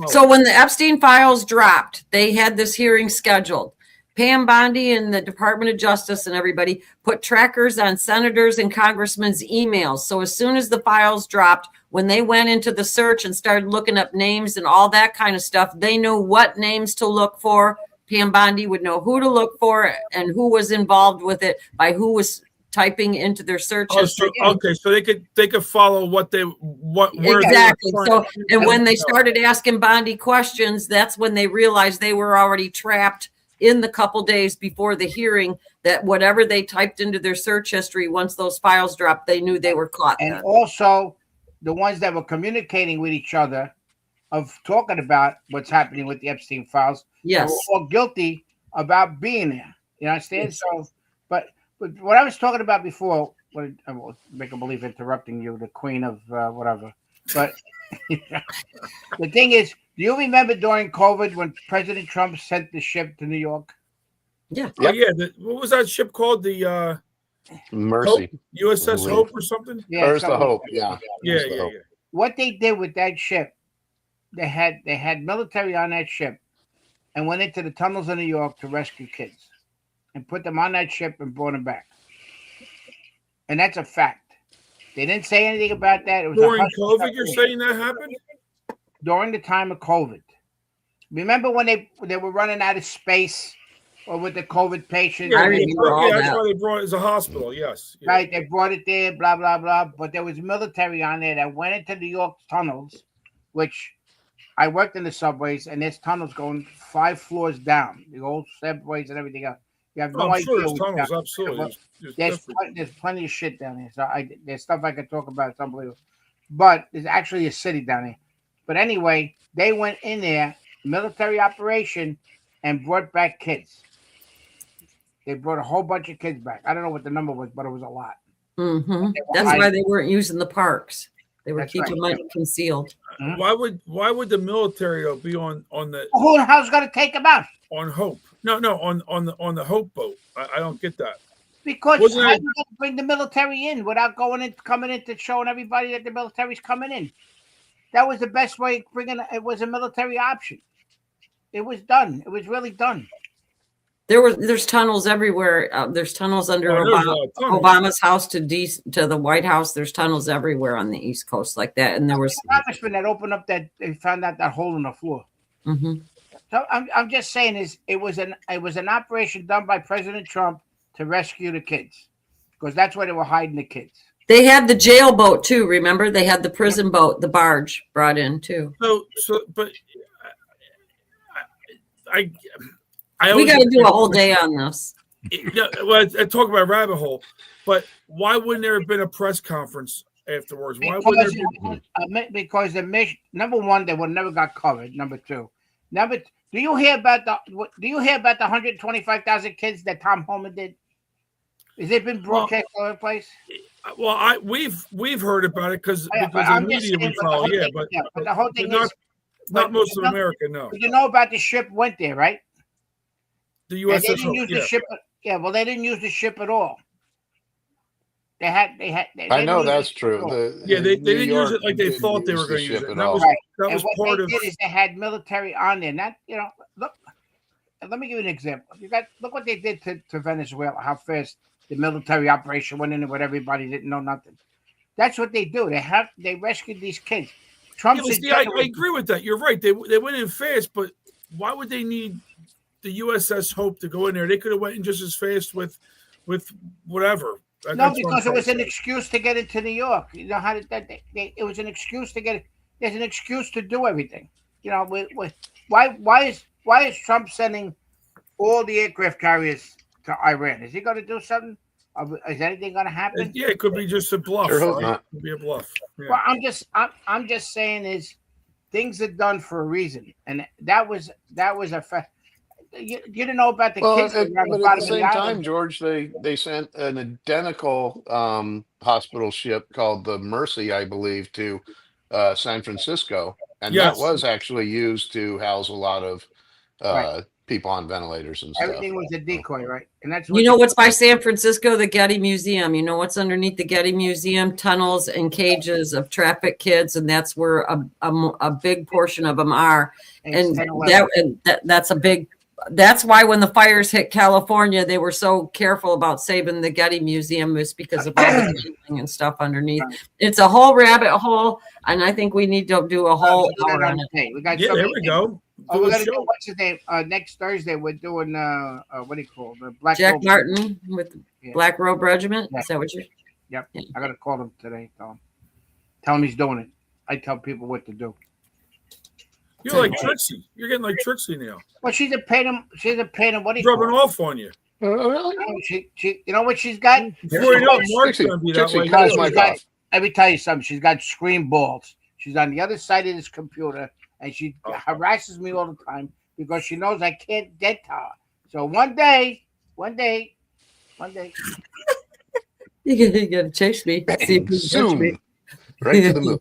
So when the Epstein files dropped, they had this hearing scheduled. Pam Bondi and the Department of Justice and everybody put trackers on senators and congressmen's emails. So as soon as the files dropped, when they went into the search and started looking up names and all that kind of stuff, they knew what names to look for. Pam Bondi would know who to look for and who was involved with it by who was typing into their search history. So they could follow where exactly. So and when they started asking Bondi questions, that's when they realized they were already trapped in the couple days before the hearing, that whatever they typed into their search history, once those files dropped, they knew they were caught. And also the ones that were communicating with each other of talking about what's happening with the Epstein files. Yes. They were all guilty about being there. You understand? Yes. So, but what I was talking about before, I will make a believe interrupting you, the queen of whatever. But the thing is, do you remember during COVID when President Trump sent the ship to New York? Yeah. Oh, yeah. What was that ship called? The Mercy. Hope? USS Hope or something? Yeah. There's the Hope. Yeah. Yeah. What they did with that ship, they had military on that ship and went into the tunnels of New York to rescue kids and put them on that ship and brought them back. And that's a fact. They didn't say anything about that. It was during COVID, you're saying that happened? During the time of COVID. Remember when they were running out of space or with the COVID patients? Yeah, that's why they brought it as a hospital, yes. Yeah. Right, they brought it there, blah, blah, blah. But there was military on there that went into New York tunnels, which I worked in the subways, and there's tunnels going 5 floors down, the old subways and everything else. You have no idea. Sure there's tunnels, absolutely. There's plenty of shit down there. So there's stuff I could talk about. It's unbelievable. But there's actually a city down there. But anyway, they went in there, military operation, and brought back kids. They brought a whole bunch of kids back. I don't know what the number was, but it was a lot. Mm-hmm. That's why they weren't using the parks. They were keeping money concealed. Mm-hmm. Why would the military though be on the? Who the hell's going to take them out? On Hope? No, on the Hope boat. I don't get that. Because how are you going to bring the military in without coming in to showing everybody that the military's coming in? That was the best way of bringing it. Was a military option. It was done. It was really done. There's tunnels everywhere. There's tunnels under Obama's house to the White House. There's tunnels everywhere on the East Coast like that. And there was a congressman that opened up that they found out that hole in the floor. Mm-hmm. So I'm just saying it was an operation done by President Trump to rescue the kids, because that's where they were hiding the kids. They had the jail boat too. Remember, they had the prison boat, the barge brought in too. But I we got to do a whole day on this. Yeah, well, I talk about rabbit hole, but why wouldn't there have been a press conference afterwards? Why wouldn't there be? Because the mission, number one, they would never got covered. Number two, do you hear about the 125,000 kids that Tom Homan did? Has it been broadcast all over the place? Well, we've heard about it because the media we follow. But the whole thing is not most of America. No, you know about the ship went there, right? The USS. They didn't use the ship. Yeah, well, they didn't use the ship at all. They I know that's true. They didn't use it like they thought they were going to use it. That was part of. What they did is they had military on there. Not look. Let me give you an example. Look what they did to Venezuela. How fast the military operation went in with everybody didn't know nothing. That's what they do. They rescued these kids. Trump. I agree with that. You're right. They went in fast, but why would they need the USS Hope to go in there? They could have went in just as fast with whatever. No, because it was an excuse to get into New York. You know how it was an excuse to get it. There's an excuse to do everything. You know, why is Trump sending all the aircraft carriers to Iran? Is he going to do something? Is anything going to happen? Yeah, it could be just a bluff. Sure, right? It could be a bluff. Yeah. Well, I'm just saying is things are done for a reason, and that was a fact. You didn't know about the kids. But at the same time, George, they sent an identical hospital ship called the Mercy, I believe, to San Francisco, and that was actually used to house a lot of people on ventilators and stuff. Everything was a decoy, right? And that's what's by San Francisco, the Getty Museum. You know what's underneath the Getty Museum? Tunnels and cages of trafficked kids, and that's where a big portion of them are. And that's a big. That's why when the fires hit California, they were so careful about saving the Getty Museum, was because of all the shooting and stuff underneath. It's a whole rabbit hole, and I think we need to do a whole hour on it. There we go. We're gonna do what's his name? Next Thursday we're doing what do you call it? The Black Jack Martin with Black Robe Regiment. Yeah. Is that what you're? Yep. Yeah. I gotta call him today. Tell him he's doing it. I tell people what to do. You're like Trixie. You're getting like Trixie now. Well, she's a pain in. What do you rubbing off on you? Really? She, you know what she's got? Before you know, Mark's gonna be that way. Let me tell you something. She's got screen balls. She's on the other side of this computer, and she harasses me all the time because she knows I can't dead to her. So one day. You gotta chase me. See if you soon. Catch me. Right to the moon.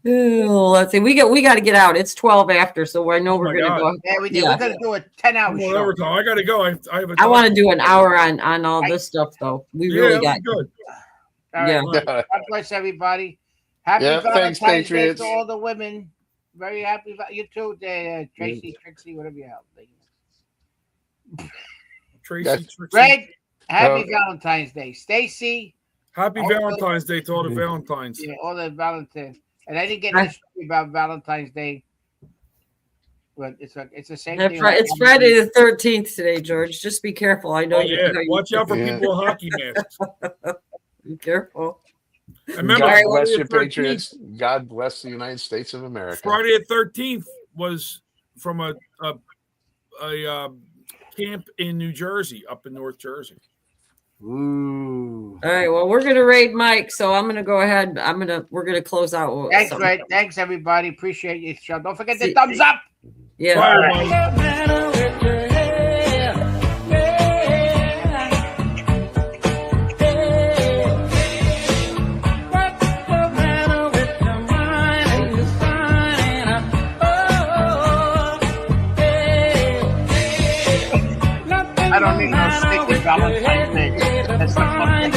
Oh, let's see. We got to get out. It's 12 after, so I know we're gonna go. Yeah, we did. We're gonna do a 10-hour show. I gotta go. I want to do an hour on all this stuff, though. We really got good. Yeah. God bless everybody. Happy Valentine's Day to all the women. Very happy. You too, Tracy, Trixie, whatever you have. Tracy, Greg, happy Valentine's Day. Stacy. Happy Valentine's Day to all the Valentines. Yeah, all the Valentines. And I didn't get this story about Valentine's Day, but it's the same thing. It's Friday the 13th today, George. Just be careful. I know Watch out for people with hockey masks. Be careful. Remember, God bless you, Patriots. God bless the United States of America. Friday the 13th was from a camp in New Jersey, up in North Jersey. Ooh. All right. Well, we're gonna raid Mike, so I'm gonna go ahead. We're gonna close out. Thanks, Red. Thanks, everybody. Appreciate your show. Don't forget the thumbs up. Yeah. I don't need no stick with Valentine's Day. That's not fun.